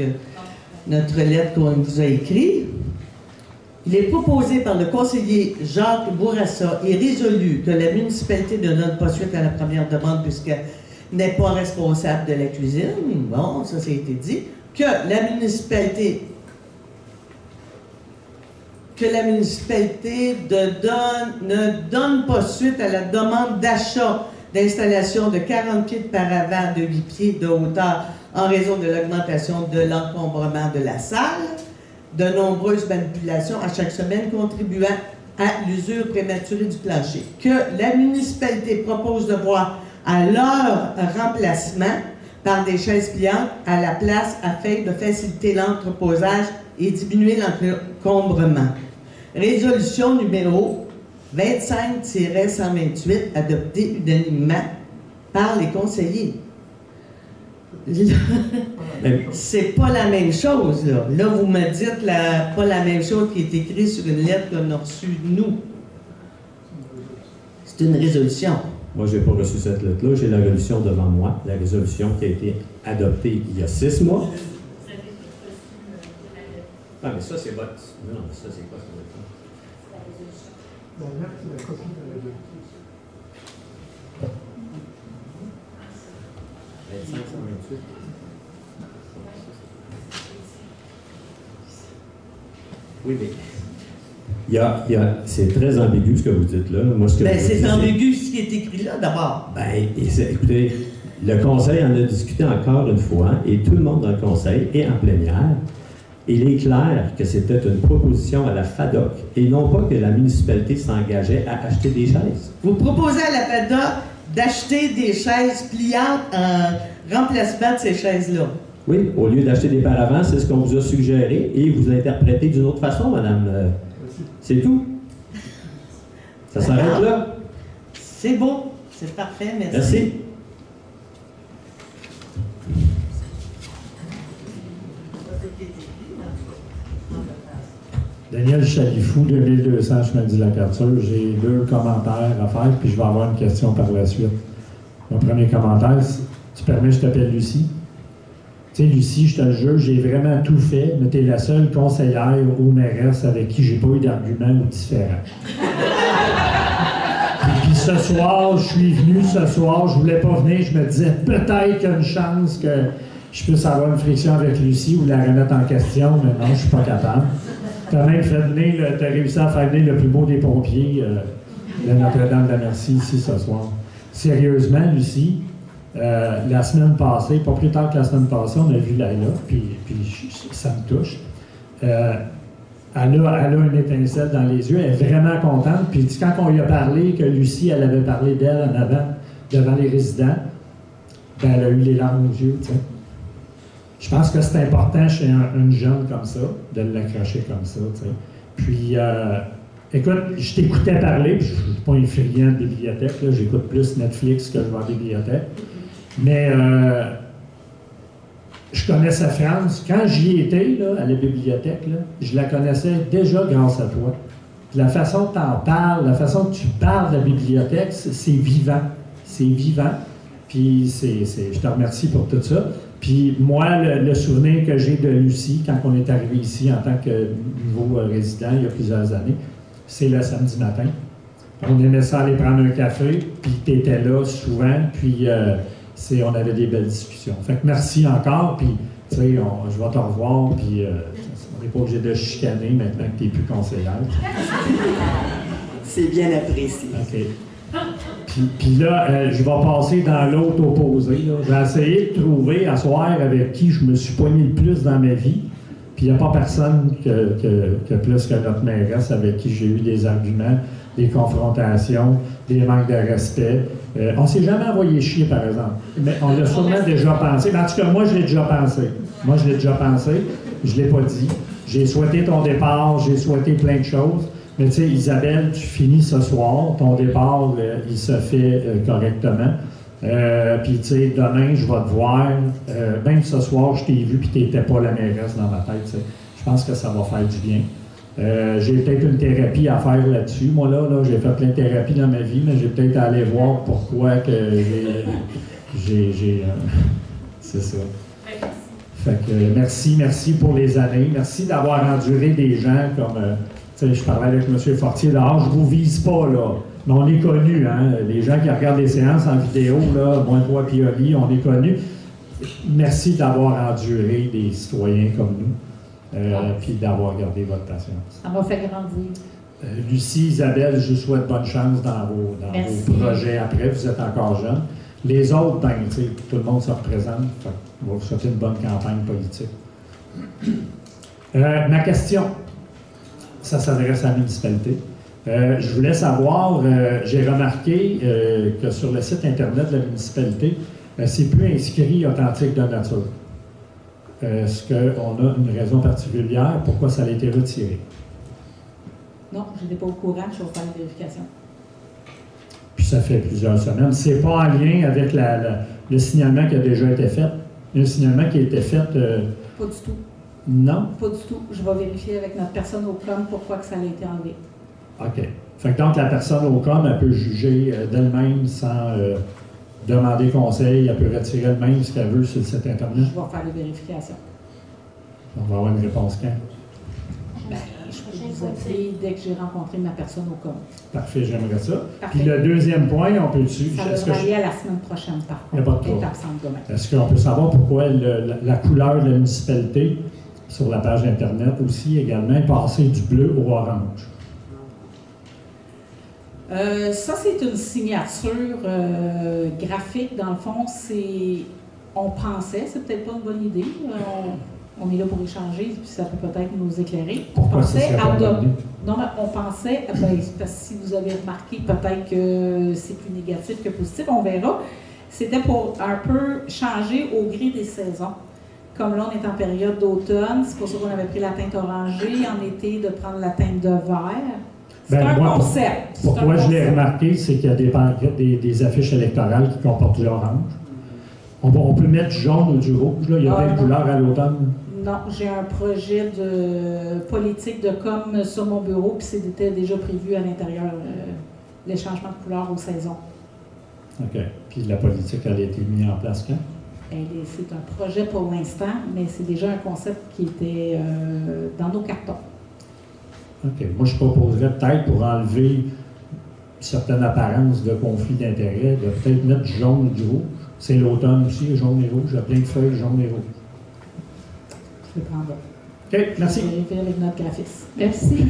I: notre lettre qu'on vous a écrite. Il est proposé par le conseiller Jacques Bourassa et résolu que la municipalité ne donne pas suite à la première demande puisqu'elle n'est pas responsable de la cuisine. Bon, ça a été dit. Que la municipalité ne donne pas suite à la demande d'achat d'installation de 40 pieds de paravent de 8 pieds de hauteur en raison de l'augmentation de l'encombrement de la salle, de nombreuses manipulations à chaque semaine contribuant à l'usure prématurée du plancher. Que la municipalité propose de voir à leur remplacement par des chaises pliantes à la place afin de faciliter l'entreposage et diminuer l'encombrement. Résolution numéro 25-128 adoptée unanimement par les conseillers. C'est pas la même chose, là. Là, vous me dites pas la même chose qui est écrite sur une lettre qu'on a reçue, nous. C'est une résolution.
H: Moi, je n'ai pas reçu cette lettre-là. J'ai la résolution devant moi. La résolution qui a été adoptée il y a 6 mois. Ah, mais ça, c'est votre... Non, mais ça, c'est quoi, ça?
K: La lettre, c'est la copie de la lettre.
H: 25-128. Oui, mais c'est très ambigu ce que vous dites là. Moi,
I: c'est ambigu ce qui est écrit là, d'abord.
H: Écoutez, le conseil en a discuté encore une fois, et tout le monde dans le conseil est en plénière. Il est clair que c'était une proposition à la FADOC, et non pas que la municipalité s'engageait à acheter des chaises.
I: Vous proposez à la FADOC d'acheter des chaises pliantes en remplacement de ces chaises-là.
H: Oui, au lieu d'acheter des paravents, c'est ce qu'on vous a suggéré, et vous l'interprétez d'une autre façon, madame. C'est tout. Ça s'arrête là.
I: C'est beau. C'est parfait. Merci.
H: Merci.
K: Daniel Chalifou, 2200 Chemin du Lac-Arthur. J'ai 2 commentaires à faire, puis je vais avoir une question par la suite. Mon premier commentaire, tu permets, je t'appelle Lucie. Tu sais, Lucie, je te le jure, j'ai vraiment tout fait, mais tu es la seule conseillère ou mairesse avec qui j'ai pas eu d'argument différent. Puis ce soir, je suis venu ce soir, je voulais pas venir, je me disais peut-être qu'il y a une chance que je puisse avoir une friction avec Lucie ou la remettre en question, mais non, je suis pas capable. Tu as même t'as réussi à faire venir le plus beau des pompiers de Notre-Dame de la Merci ici ce soir. Sérieusement, Lucie, la semaine passée, pas plus tard que la semaine passée, on a vu Laila, puis ça me touche. Elle a une étincelle dans les yeux, elle est vraiment contente. Puis quand on lui a parlé que Lucie, elle avait parlé d'elle en avant, devant les résidents, ben, elle a eu les larmes aux yeux, tu sais. Je pense que c'est important chez une jeune comme ça, de l'accrocher comme ça, tu sais. Puis, écoute, je t'écoutais parler, puis je ne suis pas un friand de bibliothèque, j'écoute plus Netflix que je vais à la bibliothèque. Mais je connaissais France. Quand j'y étais, là, à la bibliothèque, là, je la connaissais déjà grâce à toi. La façon que tu en parles, la façon que tu parles de la bibliothèque, c'est vivant. C'est vivant. Puis je te remercie pour tout ça. Puis moi, le souvenir que j'ai de Lucie, quand on est arrivé ici en tant que nouveau résident, il y a plusieurs années, c'est le samedi matin. On aimait ça aller prendre un café, puis tu étais là souvent, puis on avait des belles discussions. Fait que merci encore, puis tu sais, je vais te revoir, puis on n'est pas obligé de chicaner maintenant que tu n'es plus conseillère.
J: C'est bien apprécié.
K: OK. Puis là, je vais passer dans l'autre opposé. J'ai essayé de trouver à soir avec qui je me suis poigné le plus dans ma vie. Puis il n'y a pas personne que plus que notre mairesse avec qui j'ai eu des arguments, des confrontations, des manques de respect. On ne s'est jamais envoyé chier, par exemple. Mais on l'a sûrement déjà pensé. Mais en tout cas, moi, je l'ai déjà pensé. Je ne l'ai pas dit. J'ai souhaité ton départ, j'ai souhaité plein de choses. Mais tu sais, Isabelle, tu finis ce soir. Ton départ, il se fait correctement. Puis, tu sais, demain, je vais te voir. Même ce soir, je t'ai vu, puis tu n'étais pas la mairesse dans ma tête. T'sais. Je pense que ça va faire du bien. J'ai peut-être une thérapie à faire là-dessus. Moi, là j'ai fait plein de thérapies dans ma vie, mais j'ai peut-être à aller voir pourquoi que j'ai c'est ça. Fait que merci pour les années. Merci d'avoir enduré des gens comme... tu sais, je parlais avec M. Fortier dehors, je vous vise pas, là. Mais on est connus, hein. Les gens qui regardent les séances en vidéo, là, moi, toi, Pioli, on est connus. Merci d'avoir enduré des citoyens comme nous. Puis d'avoir gardé votre patience.
A: Ça m'a fait grandir.
K: Lucie, Isabelle, je vous souhaite bonne chance dans vos projets après. Vous êtes encore jeunes. Les autres, ben, tu sais, tout le monde se représente. On va vous souhaiter une bonne campagne politique. Ma question, ça s'adresse à la municipalité. Je voulais savoir, j'ai remarqué que sur le site Internet de la municipalité, c'est plus inscrit authentique de nature. Est-ce qu'on a une raison particulière pourquoi ça a été retiré?
D: Non, je n'étais pas au courant, je vais faire une vérification.
K: Puis ça fait plusieurs semaines. C'est pas en lien avec le signalement qui a déjà été fait? Un signalement qui a été fait...
D: Pas du tout.
K: Non?
D: Pas du tout. Je vais vérifier avec notre personne au COM pourquoi que ça a été enlevé.
K: OK. Fait que donc la personne au COM, elle peut juger d'elle-même sans demander conseil, elle peut retirer elle-même ce qu'elle veut sur le site Internet?
D: Je vais faire les vérifications.
K: On va avoir une réponse quand?
D: Ben, je peux vous appeler dès que j'ai rencontré ma personne au COM.
K: Parfait, j'aimerais ça.
D: Parfait.
K: Puis le deuxième point, on peut-tu...
D: Ça devrait aller à la semaine prochaine, par
K: Il n'y a
D: contre.
K: pas de trouble.
D: Est-ce
K: qu'on peut savoir pourquoi la couleur de la municipalité, sur la page Internet aussi, également, est passée du bleu au orange?
D: Ça, c'est une signature graphique. Dans le fond, on pensait, c'est peut-être pas une bonne idée. On est là pour échanger, puis ça peut peut-être nous éclairer.
K: Pourquoi ça serait pas bonne idée?
D: Non, mais on pensait, parce que si vous avez remarqué, peut-être que c'est plus négatif que positif, on verra. C'était pour un peu changer au gré des saisons. Comme là, on est en période d'automne, c'est pour ça qu'on avait pris la teinte orangée, en été, de prendre la teinte de vert. C'est un concept.
K: Pourquoi je l'ai remarqué, c'est qu'il y a des affiches électorales qui comportent l'orange. On peut mettre du jaune ou du rouge, là. Il y a plein de couleurs à l'automne.
D: Non, j'ai un projet de politique de com sur mon bureau, puis c'était déjà prévu à l'intérieur, les changements de couleurs aux saisons.
K: OK. Puis la politique, elle a été mise en place quand?
D: C'est un projet pour l'instant, mais c'est déjà un concept qui était dans nos cartons.
K: OK. Moi, je proposerais peut-être, pour enlever certaines apparences de conflit d'intérêts, de peut-être mettre du jaune ou du rouge. C'est l'automne aussi, jaune et rouge. Il y a plein de feuilles jaune et rouge.
D: Je vais prendre.
K: OK, merci.
D: Je vais vérifier avec notre graphiste.
A: Merci.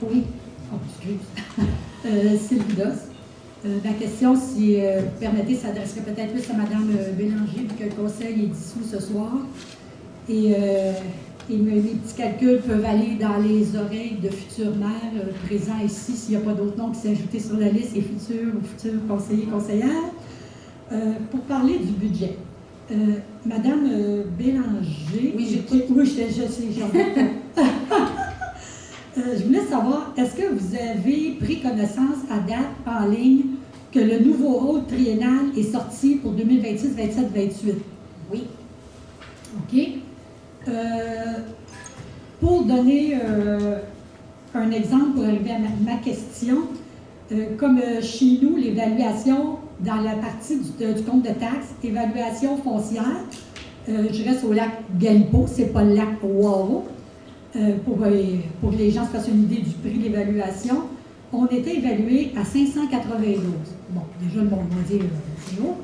E: Oui. Oh, excuse. Sylvie Doss. Ma question, si vous permettez, s'adresserait peut-être plus à Mme Bélanger, vu que le conseil est dissous ce soir. Et mes petits calculs peuvent aller dans les oreilles de futurs maires présents ici, s'il n'y a pas d'autres noms qui sont ajoutés sur la liste, et futurs conseillers, conseillères. Pour parler du budget, Madame Bélanger...
D: Oui, j'écoute.
E: Oui, je sais, j'en je voulais savoir, est-ce que vous avez pris connaissance à date en ligne que le nouveau rôle triennal est sorti pour 2026, 27, 28?
D: Oui.
E: OK. Pour donner un exemple, pour arriver à ma question, comme chez nous, l'évaluation dans la partie du compte de taxes, évaluation foncière, je reste au lac Galipo, c'est pas le lac Waro. Pour que les gens se fassent une idée du prix de l'évaluation, on était évalué à 592. Bon, déjà, le monde va dire c'est haut.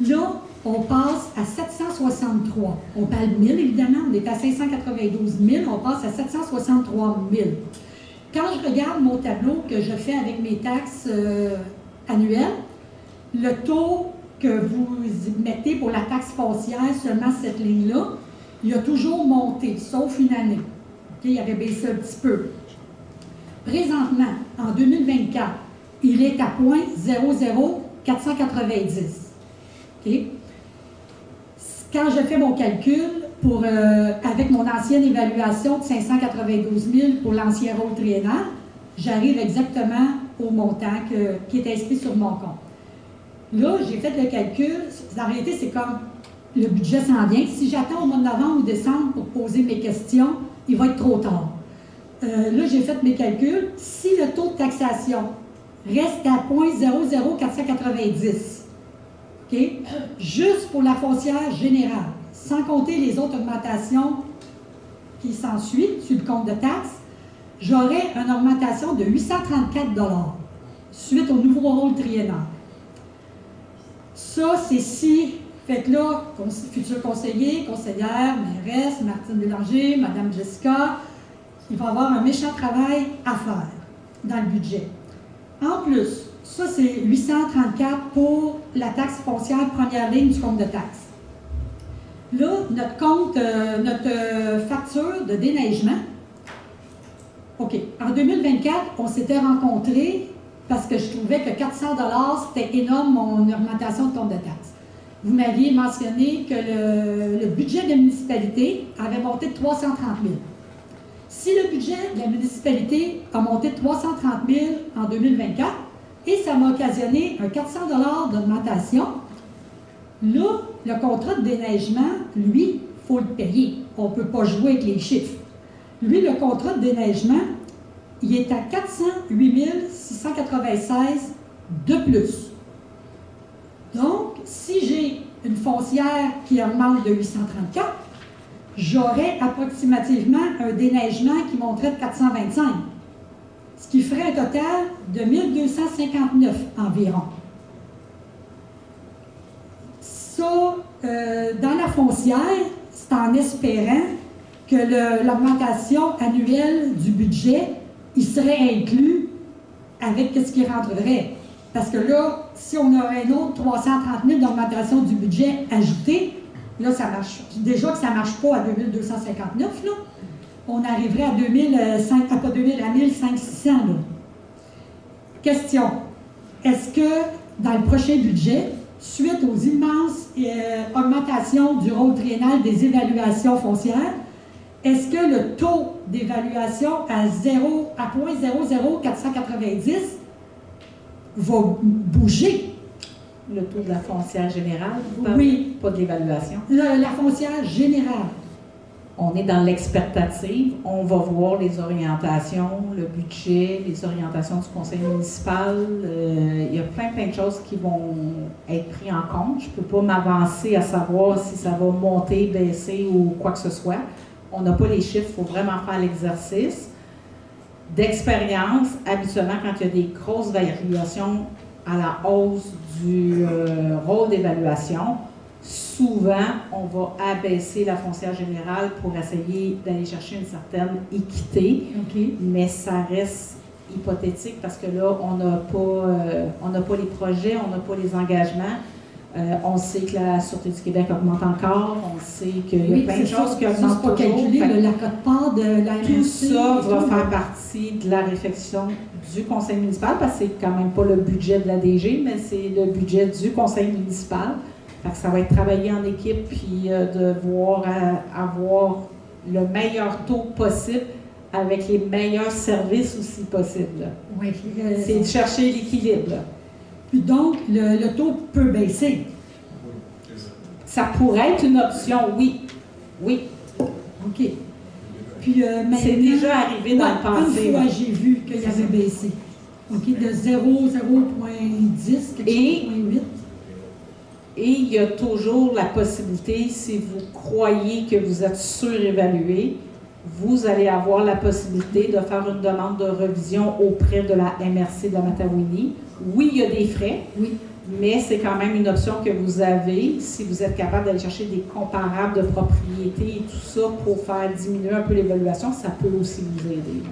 E: Là, on passe à 763. On parle 1000, évidemment. On est à 592 000. On passe à 763 000. Quand je regarde mon tableau que je fais avec mes taxes annuelles, le taux que vous mettez pour la taxe foncière, seulement cette ligne-là, il a toujours monté, sauf une année. Okay? Il avait baissé un petit peu. Présentement, en 2024, il est à 0.00490. Okay? Quand je fais mon calcul, avec mon ancienne évaluation de 592 000 pour l'ancien rôle triennal, j'arrive exactement au montant qui est inscrit sur mon compte. Là, j'ai fait le calcul. En réalité, c'est comme le budget s'en vient. Si j'attends au mois de novembre ou décembre pour poser mes questions, il va être trop tard. Là, j'ai fait mes calculs. Si le taux de taxation reste à 0.00490, okay, juste pour la foncière générale, sans compter les autres augmentations qui s'ensuivent sur le compte de taxes, j'aurai une augmentation de 834 $ suite au nouveau rôle triennal. Ça, c'est si, faites là, futur conseiller, conseillère, mairesse, Martine Bélanger, Madame Jessica, il va y avoir un méchant travail à faire dans le budget. En plus, ça, c'est 834 pour la taxe foncière première ligne du compte de taxes. Là, notre facture de déneigement, OK, en 2024, on s'était rencontrés parce que je trouvais que 400 $, c'était énorme, mon augmentation de compte de taxes. Vous m'aviez mentionné que le budget de la municipalité avait monté de 330 000. Si le budget de la municipalité a monté de 330 000 en 2024, et ça m'a occasionné un 400 $ d'augmentation, là, le contrat de déneigement, lui, il faut le payer. On ne peut pas jouer avec les chiffres. Lui, le contrat de déneigement, il est à 408 696 de plus. Donc, si j'ai une foncière qui augmente de 834, j'aurais approximativement un déneigement qui monterait de 425, ce qui ferait un total de 1259 environ. Ça, dans la foncière, c'est en espérant que l'augmentation annuelle du budget, il serait inclus avec ce qui rentrerait. Parce que là, si on aurait un autre 330 000 d'augmentation du budget ajouté, là, ça marche. Déjà que ça ne marche pas à 2259, là, on arriverait à 1500-1600. Question. Est-ce que dans le prochain budget, suite aux immenses augmentations du rôle triennal des évaluations foncières, est-ce que le taux d'évaluation à 0.00490 va bouger?
D: Le taux de la foncière générale,
E: oui.
D: Pas de l'évaluation.
E: La foncière générale.
D: On est dans l'expectative, on va voir les orientations, le budget, les orientations du conseil municipal. Il y a plein de choses qui vont être prises en compte. Je ne peux pas m'avancer à savoir si ça va monter, baisser ou quoi que ce soit. On n'a pas les chiffres, il faut vraiment faire l'exercice. D'expérience, habituellement, quand il y a des grosses variations à la hausse du rôle d'évaluation, souvent, on va abaisser la foncière générale pour essayer d'aller chercher une certaine équité,
E: okay.
D: Mais ça reste hypothétique parce que là, on n'a pas les projets, on n'a pas les engagements. On sait que la Sûreté du Québec augmente encore, on sait qu'il y a plein de choses qui augmentent toujours.
E: Calculer la quote-part de la MRC.
D: Tout ça va faire partie de la réflexion du conseil municipal parce que c'est quand même pas le budget de la DG, mais c'est le budget du conseil municipal. Fait que ça va être travaillé en équipe puis de voir avoir le meilleur taux possible avec les meilleurs services aussi possibles.
E: Oui,
D: c'est de chercher l'équilibre.
E: Puis donc, le taux peut baisser.
D: Ça pourrait être une option, oui. Oui.
E: OK. Puis maintenant,
D: c'est déjà arrivé dans le passé.
E: Une fois, j'ai vu qu'il avait baissé. OK, de 0,10, quelque chose, 0,8.
D: Et il y a toujours la possibilité, si vous croyez que vous êtes surévalué, vous allez avoir la possibilité de faire une demande de revision auprès de la MRC de la Matawini. Oui, il y a des frais,
E: oui,
D: mais c'est quand même une option que vous avez si vous êtes capable d'aller chercher des comparables de propriété et tout ça pour faire diminuer un peu l'évaluation, ça peut aussi vous aider.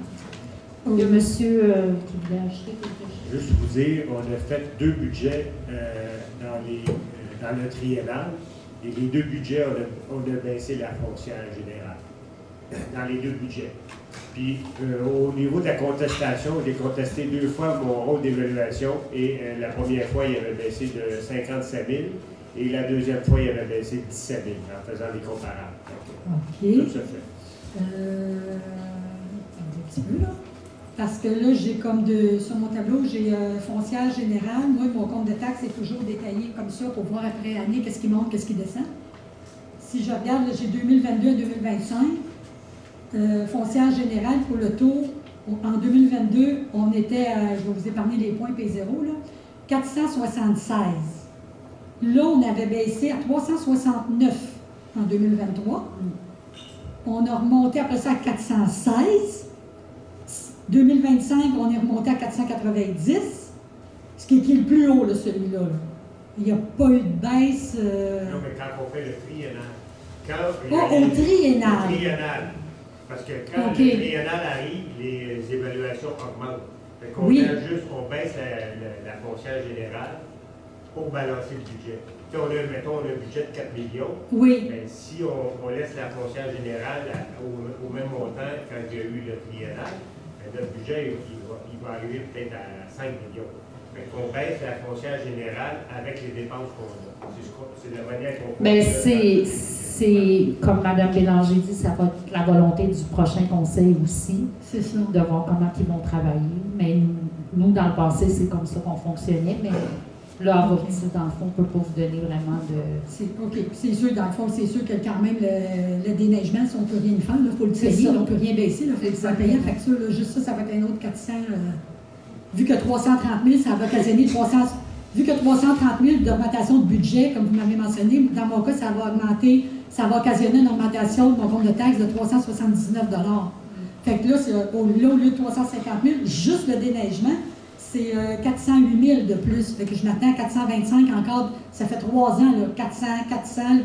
A: Il y a monsieur qui voulait acheter quelque chose.
K: juste vous dire, on a fait 2 budgets dans le triennal, et les 2 budgets, on a baissé la foncière générale dans les 2 budgets. Puis, au niveau de la contestation, j'ai contesté 2 fois mon rôle d'évaluation, et la première fois, il avait baissé de 57 000, et la deuxième fois, il avait baissé de 17 000, en faisant des comparables. Donc,
E: OK.
K: ça se fait.
E: Un petit peu, là. Parce que là, j'ai comme sur mon tableau, j'ai foncière générale. Moi, mon compte de taxes est toujours détaillé comme ça pour voir après année qu'est-ce qui monte, qu'est-ce qui descend. Si je regarde, là, j'ai 2022 à 2025. Foncière générale pour le taux, en 2022, on était à, je vais vous épargner les points P0, là, 476. Là, on avait baissé à 369 en 2023. On a remonté après ça à 416. 2025, on est remonté à 490, ce qui est le plus haut, là, celui-là. Là. Il n'y a pas eu de baisse.
K: Non, mais quand on fait le triennal.
E: Au triennal.
K: Le triennal. Parce que quand le triennal arrive, les évaluations augmentent. Fait qu'on on baisse la foncière générale pour balancer le budget. Si on a, mettons, un budget de 4 millions, mais si on laisse la foncière générale au même montant quand il y a eu le triennal, notre budget il va arriver peut-être à 5 millions. Fait qu'on baisse la foncière générale avec les dépenses qu'on a. C'est la manière qu'on
A: fait. C'est, comme Mme Bélanger dit, ça va être la volonté du prochain conseil aussi.
E: C'est ça.
A: De voir comment ils vont travailler. Mais nous, dans le passé, c'est comme ça qu'on fonctionnait. Mais là, dans le fond, on ne peut pas vous donner vraiment de...
E: OK. C'est sûr, dans le fond, c'est sûr que quand même, le déneigement, si on ne peut rien faire, il faut le payer, on ne peut rien baisser, il faut payer la facture. Là, juste ça va être un autre 400. Vu que 330 000, ça va occasionner 300... Vu que 330 000 d'augmentation de budget, comme vous m'avez mentionné, dans mon cas, ça va occasionner une augmentation de mon compte de taxes de 379 $. Fait que là, au lieu de 350 000, juste le déneigement, c'est 408 000 de plus. Fait que je m'attends à 425 encore. Ça fait 3 ans, là, 400,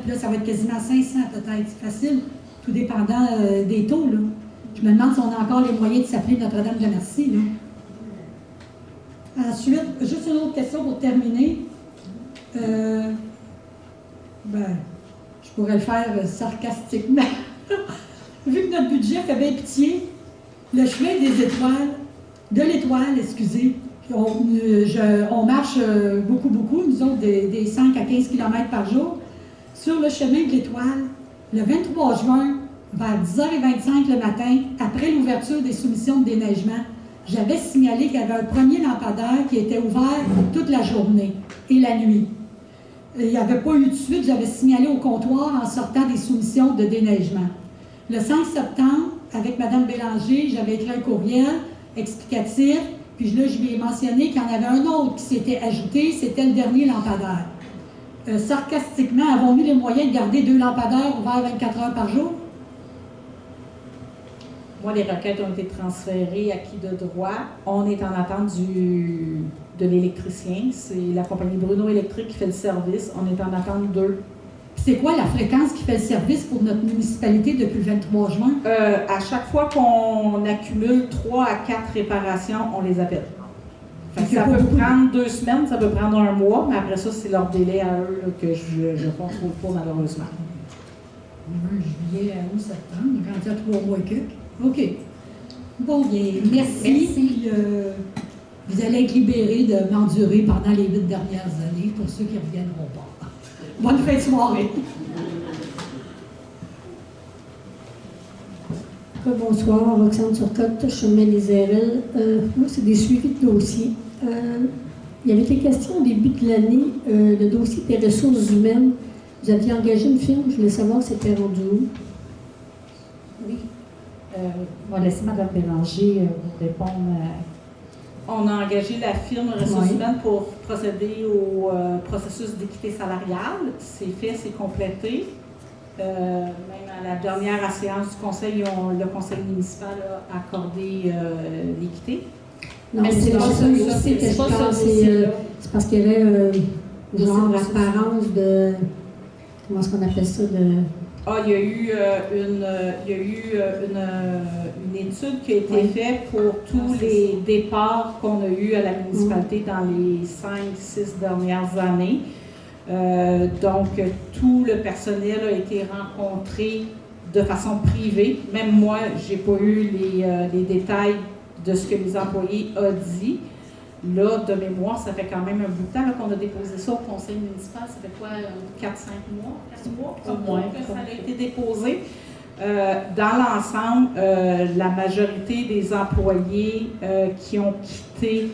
E: puis là, ça va être quasiment 500 peut-être. C'est facile, tout dépendant des taux. Là. Je me demande si on a encore les moyens de s'appeler Notre-Dame de Merci. Là. Ensuite, juste une autre question pour terminer. Je pourrais le faire sarcastiquement. Vu que notre budget fait bien pitié, le chemin de l'étoile, excusez, on marche beaucoup, nous autres, des 5 à 15 km par jour. Sur le chemin de l'étoile, le 23 juin, vers 10h25 le matin, après l'ouverture des soumissions de déneigement, j'avais signalé qu'il y avait un premier lampadaire qui était ouvert toute la journée et la nuit. Il n'y avait pas eu de suite, j'avais signalé au comptoir en sortant des soumissions de déneigement. Le 5 septembre, avec Mme Bélanger, j'avais écrit un courriel explicatif, puis là, je lui ai mentionné qu'il y en avait un autre qui s'était ajouté, c'était le dernier lampadaire. Sarcastiquement, avons-nous les moyens de garder 2 lampadaires ouverts 24 heures par jour?
B: Moi, les requêtes ont été transférées à qui de droit. On est en attente de l'électricien. C'est la compagnie Bruno Électrique qui fait le service. On est en attente d'eux.
E: C'est quoi la fréquence qui fait le service pour notre municipalité depuis le 23 juin?
B: À chaque fois qu'on accumule 3 à 4 réparations, on les appelle. Ça peut prendre 2 semaines, ça peut prendre 1 mois, mais après ça, c'est leur délai à eux là, que je ne contrôle pas malheureusement.
E: Juillet, août, septembre, on est rendu à 3 mois et quelques. OK. Bon, bien, merci. Puis, vous allez être libérés de m'endurer pendant les 8 dernières années pour ceux qui ne reviendront pas. Bonne fin de soirée.
L: Bonsoir, Roxane Turcotte, chemin des Airelles. Moi, c'est des suivis de dossiers. Il y avait été question au début de l'année, le dossier des ressources humaines. Vous aviez engagé une firme, je voulais savoir si c'était rendu où.
A: Oui. On va laisser Mme Bélanger vous répondre.
B: On a engagé la firme Ressources humaines pour procéder au processus d'équité salariale. C'est fait, c'est complété. Même à la dernière séance du conseil, le conseil municipal a accordé l'équité.
L: Non, c'est pas ça aussi que je pense. C'est parce qu'il y avait genre apparence de... Comment est-ce qu'on appelle ça?
D: il y a eu une étude qui a été faite pour tous les départs qu'on a eus à la municipalité dans les 5-6 dernières années. Donc, tout le personnel a été rencontré de façon privée. Même moi, je n'ai pas eu les détails de ce que les employés ont dit. Là, de mémoire, ça fait quand même un bout de temps qu'on a déposé ça au conseil municipal. Ça fait quoi, 4-5 mois? 4 mois que ça a été déposé. Dans l'ensemble, la majorité des employés qui ont quitté,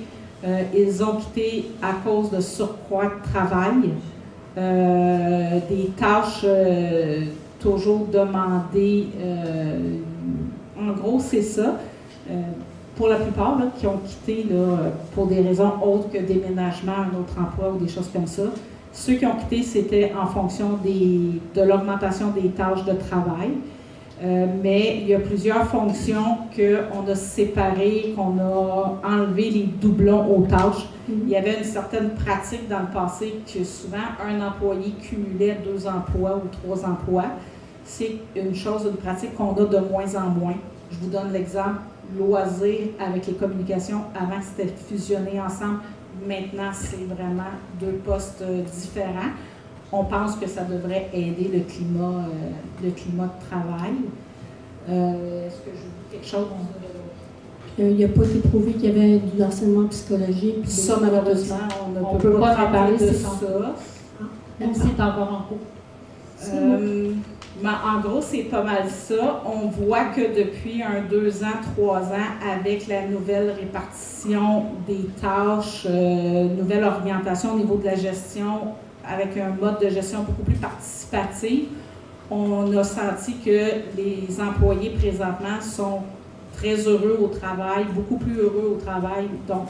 D: ils ont quitté à cause de surcroît de travail, des tâches toujours demandées. En gros, c'est ça. Pour la plupart, là, qui ont quitté là, pour des raisons autres que déménagement, un autre emploi ou des choses comme ça, ceux qui ont quitté, c'était en fonction de l'augmentation des tâches de travail. Mais il y a plusieurs fonctions qu'on a séparées, qu'on a enlevé les doublons aux tâches. Il y avait une certaine pratique dans le passé que souvent un employé cumulait 2 emplois ou 3 emplois. C'est une pratique qu'on a de moins en moins. Je vous donne l'exemple. Loisirs avec les communications, avant c'était fusionné ensemble, maintenant c'est vraiment 2 postes différents. On pense que ça devrait aider le climat de travail. Est-ce que je dis quelque chose?
L: Il n'a pas été prouvé qu'il y avait du harcèlement psychologique.
D: Ça, malheureusement, on ne peut pas en parler de ça.
A: Même si c'est encore en cours.
D: En gros, c'est pas mal ça. On voit que depuis 2 ans, 3 ans, avec la nouvelle répartition des tâches, nouvelle orientation au niveau de la gestion, avec un mode de gestion beaucoup plus participatif, on a senti que les employés présentement sont très heureux au travail, beaucoup plus heureux au travail. Donc,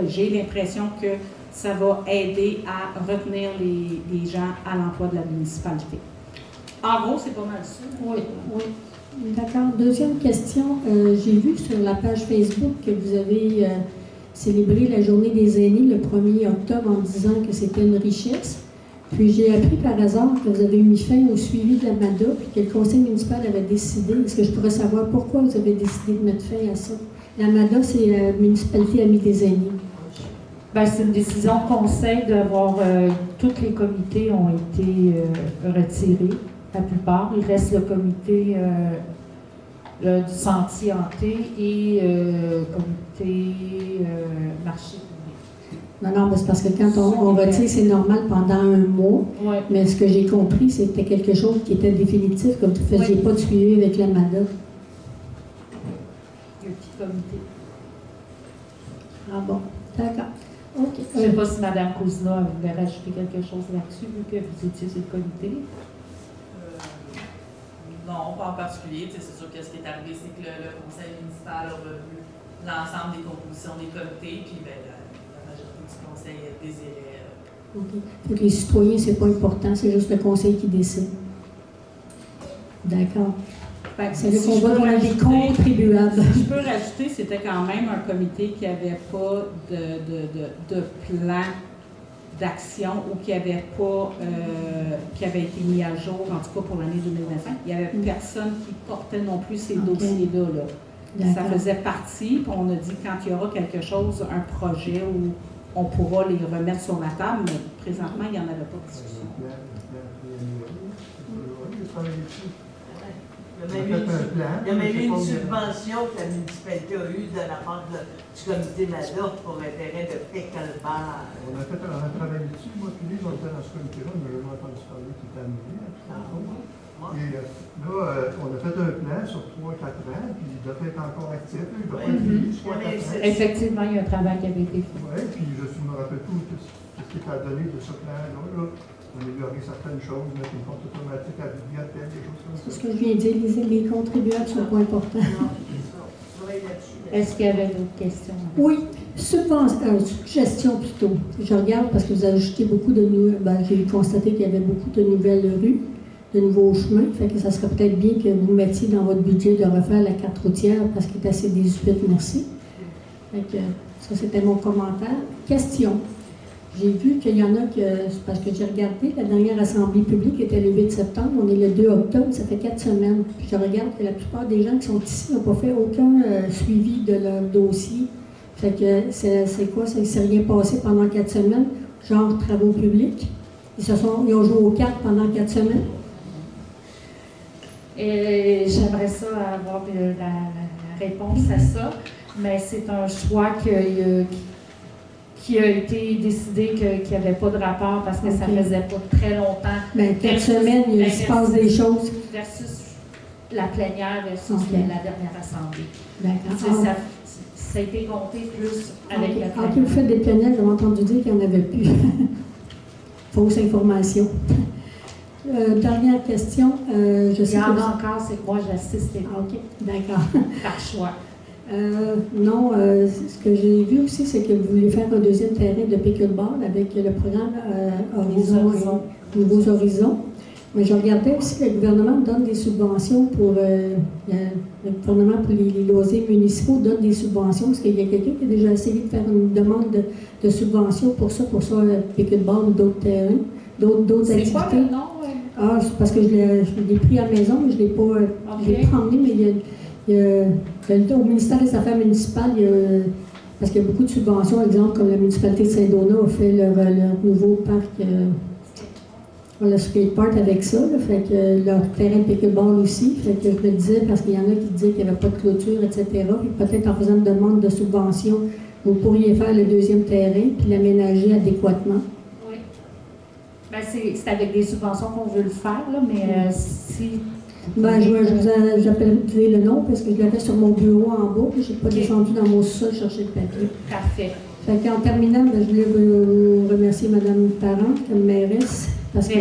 D: j'ai l'impression que ça va aider à retenir les gens à l'emploi de la municipalité. En gros, c'est pas mal ça.
L: Oui. D'accord. Deuxième question. J'ai vu sur la page Facebook que vous avez célébré la Journée des aînés le 1er octobre en disant que c'était une richesse. Puis j'ai appris par hasard que vous avez mis fin au suivi de la MADA puis que le conseil municipal avait décidé. Est-ce que je pourrais savoir pourquoi vous avez décidé de mettre fin à ça? La MADA, c'est la municipalité amie des aînés.
A: Ben, c'est une décision de conseil d'avoir... tous les comités ont été retirés. La plupart. Il reste le comité du sentier hanté et comité marché public.
L: Non, c'est parce que quand on retire, c'est normal pendant un mois.
A: Ouais.
L: Mais ce que j'ai compris, c'était quelque chose qui était définitif, comme vous ne faisiez pas de suivi avec la MADA.
A: Le petit comité.
L: Ah bon, d'accord. OK.
A: Je ne sais pas si Mme Cousina voulait rajouter quelque chose là-dessus, vu que vous étiez sur le comité.
M: Non, pas en particulier. C'est sûr que ce qui est arrivé, c'est que le conseil municipal a revu l'ensemble des compositions des comités, puis la majorité du conseil désirait.
L: OK. Donc les citoyens, c'est pas important, c'est juste le conseil qui décide. D'accord. Ça veut qu'on va dans les contribuables.
D: Si je peux rajouter, c'était quand même un comité qui n'avait pas de plan d'action ou qui avait été mis à jour, en tout cas pour l'année 2025. Il n'y avait personne qui portait non plus ces dossiers-là. Ça faisait partie, puis on a dit quand il y aura quelque chose, un projet où on pourra les remettre sur la table, mais présentement, il n'y en avait pas de discussion.
I: Il y a même eu une subvention que la municipalité a eue de la part du comité MADA pour intérêt de Pécalbar.
N: On a travaillé dessus, moi puis lui, on était dans ce comité-là, on n'a jamais entendu parler qui était annulé. Et là, on a fait un plan sur 3-4 ans, puis il doit être encore actif, il doit être fini sur 3-4 ans.
A: Effectivement, il y a un travail qui avait été fait.
N: Oui, puis je me rappelle tout ce qui est à donner de ce plan-là. Améliorer certaines choses, mettre une porte automatique à la bibliothèque, des choses comme ça.
L: C'est ce que je viens de dire, les contribuables sont pas importants.
A: Est-ce qu'il y avait d'autres questions?
L: Oui, suggestion plutôt. Je regarde parce que vous avez ajouté beaucoup de nouvelles. J'ai constaté qu'il y avait beaucoup de nouvelles rues, de nouveaux chemins. Fait que ça serait peut-être bien que vous mettiez dans votre budget de refaire la carte routière parce qu'elle est assez désuète, merci. Fait que ça, c'était mon commentaire. Question. J'ai vu qu'il y en a que, c'est parce que j'ai regardé, la dernière assemblée publique était le 8 septembre, on est le 2 octobre, ça fait 4 semaines. Puis je regarde que la plupart des gens qui sont ici n'ont pas fait aucun suivi de leur dossier. Fait que c'est quoi? Ça ne s'est rien passé pendant 4 semaines, genre travaux publics. Ils ont joué aux cartes pendant 4 semaines.
A: Et j'aimerais ça avoir la réponse à ça, mais c'est un choix qui a été décidé qu'il n'y avait pas de rapport parce que ça ne faisait pas très longtemps.
L: Bien, 4 semaines, il se passe des choses.
A: Versus la plénière versus la dernière assemblée.
L: D'accord.
A: Ça a été compté plus avec la plénière.
L: Quand vous faites des plénières, j'ai entendu dire qu'il n'y en avait plus. Fausse information. Dernière question. Il y en a
A: encore, c'est que moi j'assiste.
L: OK, d'accord.
A: Par choix.
L: Non, ce que j'ai vu aussi, c'est que vous voulez faire un deuxième terrain de pickleball avec le programme Nouveaux Horizons. Mais je regardais aussi que le gouvernement donne des subventions pour le gouvernement pour les loisirs municipaux donne des subventions. Est-ce qu'il y a quelqu'un qui a déjà essayé de faire une demande de subvention pour ça, pickleball ou d'autres terrains, d'autres activités?
A: C'est quoi le nom?
L: Ah, c'est parce que je l'ai pris à la maison, mais je ne l'ai pas emmené, mais au ministère des Affaires municipales, parce qu'il y a beaucoup de subventions, exemple, comme la municipalité de Saint-Donat a fait leur nouveau parc, le skatepark avec ça, là, fait que leur terrain de pickleball aussi, fait que je me disais, parce qu'il y en a qui disaient qu'il n'y avait pas de clôture, etc., puis peut-être en faisant une demande de subvention, vous pourriez faire le deuxième terrain, puis l'aménager adéquatement.
A: Oui. Ben, c'est avec des subventions qu'on veut le faire, là, mais si...
L: Ben, j'appellerai le nom parce que je l'avais sur mon bureau en bas, puis je n'ai pas descendu dans mon sol chercher le papier.
A: Parfait.
L: Fait qu'en terminant, ben, je voulais vous remercier Mme Parent, comme mairesse, parce que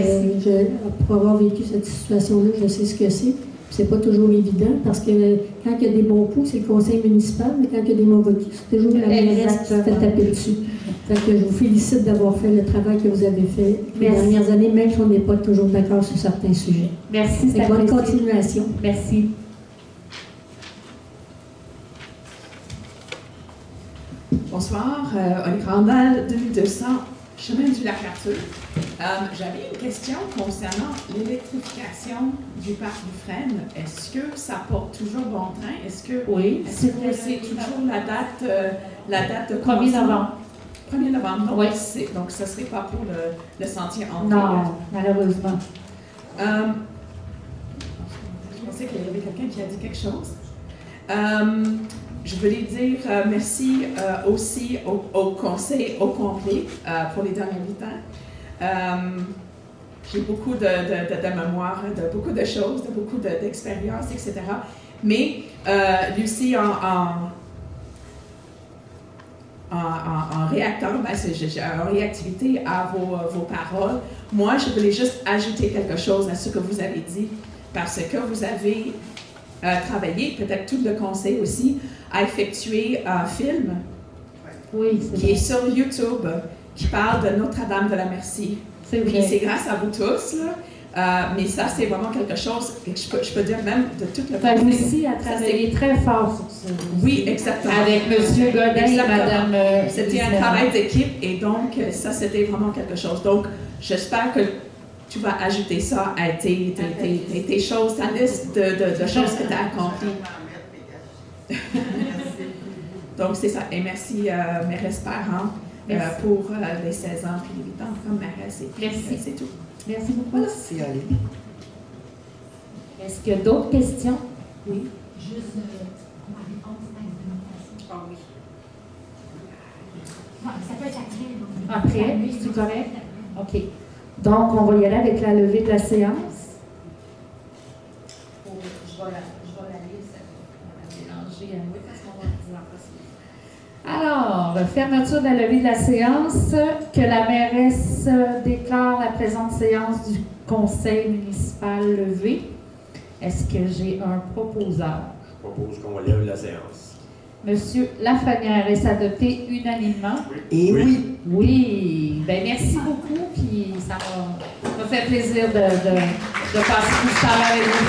L: pour avoir vécu cette situation-là, je sais ce que c'est. C'est pas toujours évident, parce que quand il y a des bons coups, c'est le conseil municipal, mais quand il y a des mauvais coups, c'est toujours la mairesse qui se fait taper dessus. Fait que je vous félicite d'avoir fait le travail que vous avez fait les dernières années, même si on n'est pas toujours d'accord sur certains sujets.
A: Merci.
L: Bonne continuation.
A: Merci.
C: Bonsoir, Olivier Randall, 2200, chemin du Lac-Arthur. J'avais une question concernant l'électrification du parc du Frêne. Est-ce que ça porte toujours bon train? Est-ce que c'est toujours la date de
A: 1er novembre.
C: 1er novembre, donc,
A: oui.
C: Donc ce ne serait pas pour le sentier entrée?
A: Non, malheureusement.
C: Je pensais qu'il y avait quelqu'un qui a dit quelque chose. Je voulais dire merci aussi au conseil au complet pour les derniers 8 ans. J'ai beaucoup de mémoire, de beaucoup de choses, de beaucoup d'expériences, etc. Mais Lucie, en réactant, en réactivité à vos paroles, moi, je voulais juste ajouter quelque chose à ce que vous avez dit, parce que vous avez travaillé, peut-être tout le conseil aussi, à effectuer un film qui est sur YouTube, qui parle de Notre-Dame de la Merci. Puis c'est grâce à vous tous, là. Mais ça, c'est vraiment quelque chose que je peux dire même de toute le
A: conseil. Lucie a travaillé très fort sur ça.
C: Oui, exactement.
A: Avec M. Godin et Mme...
C: C'était un travail d'équipe et donc ça, c'était vraiment quelque chose. Donc, j'espère que tu vas ajouter ça à tes choses, ta liste de choses que tu as accomplies. Donc, c'est ça. Et merci, mairesse Parent, pour les 16 ans puis les 8 ans comme mairesse.
A: Merci.
C: C'est tout.
A: Merci beaucoup.
J: Merci, Olivier.
A: Est-ce qu'il y a d'autres questions?
L: Oui.
O: Juste ma réponse à l'alimentation.
A: Ah oui.
O: Ça peut être
A: après. Après, c'est correct? OK. Donc, on va y aller avec la levée de la séance. Je vais la lire, ça va mélanger à moi parce qu'on va dire en Alors, fermeture de la levée de la séance, que la mairesse déclare la présente séance du conseil municipal levée. Est-ce que j'ai un proposeur?
H: Je propose qu'on lève la séance.
A: Monsieur Lafrenière, est-ce adopté unanimement?
J: Oui. Et oui.
A: Oui. Bien, merci beaucoup, puis ça m'a fait plaisir de passer tout ce temps avec vous.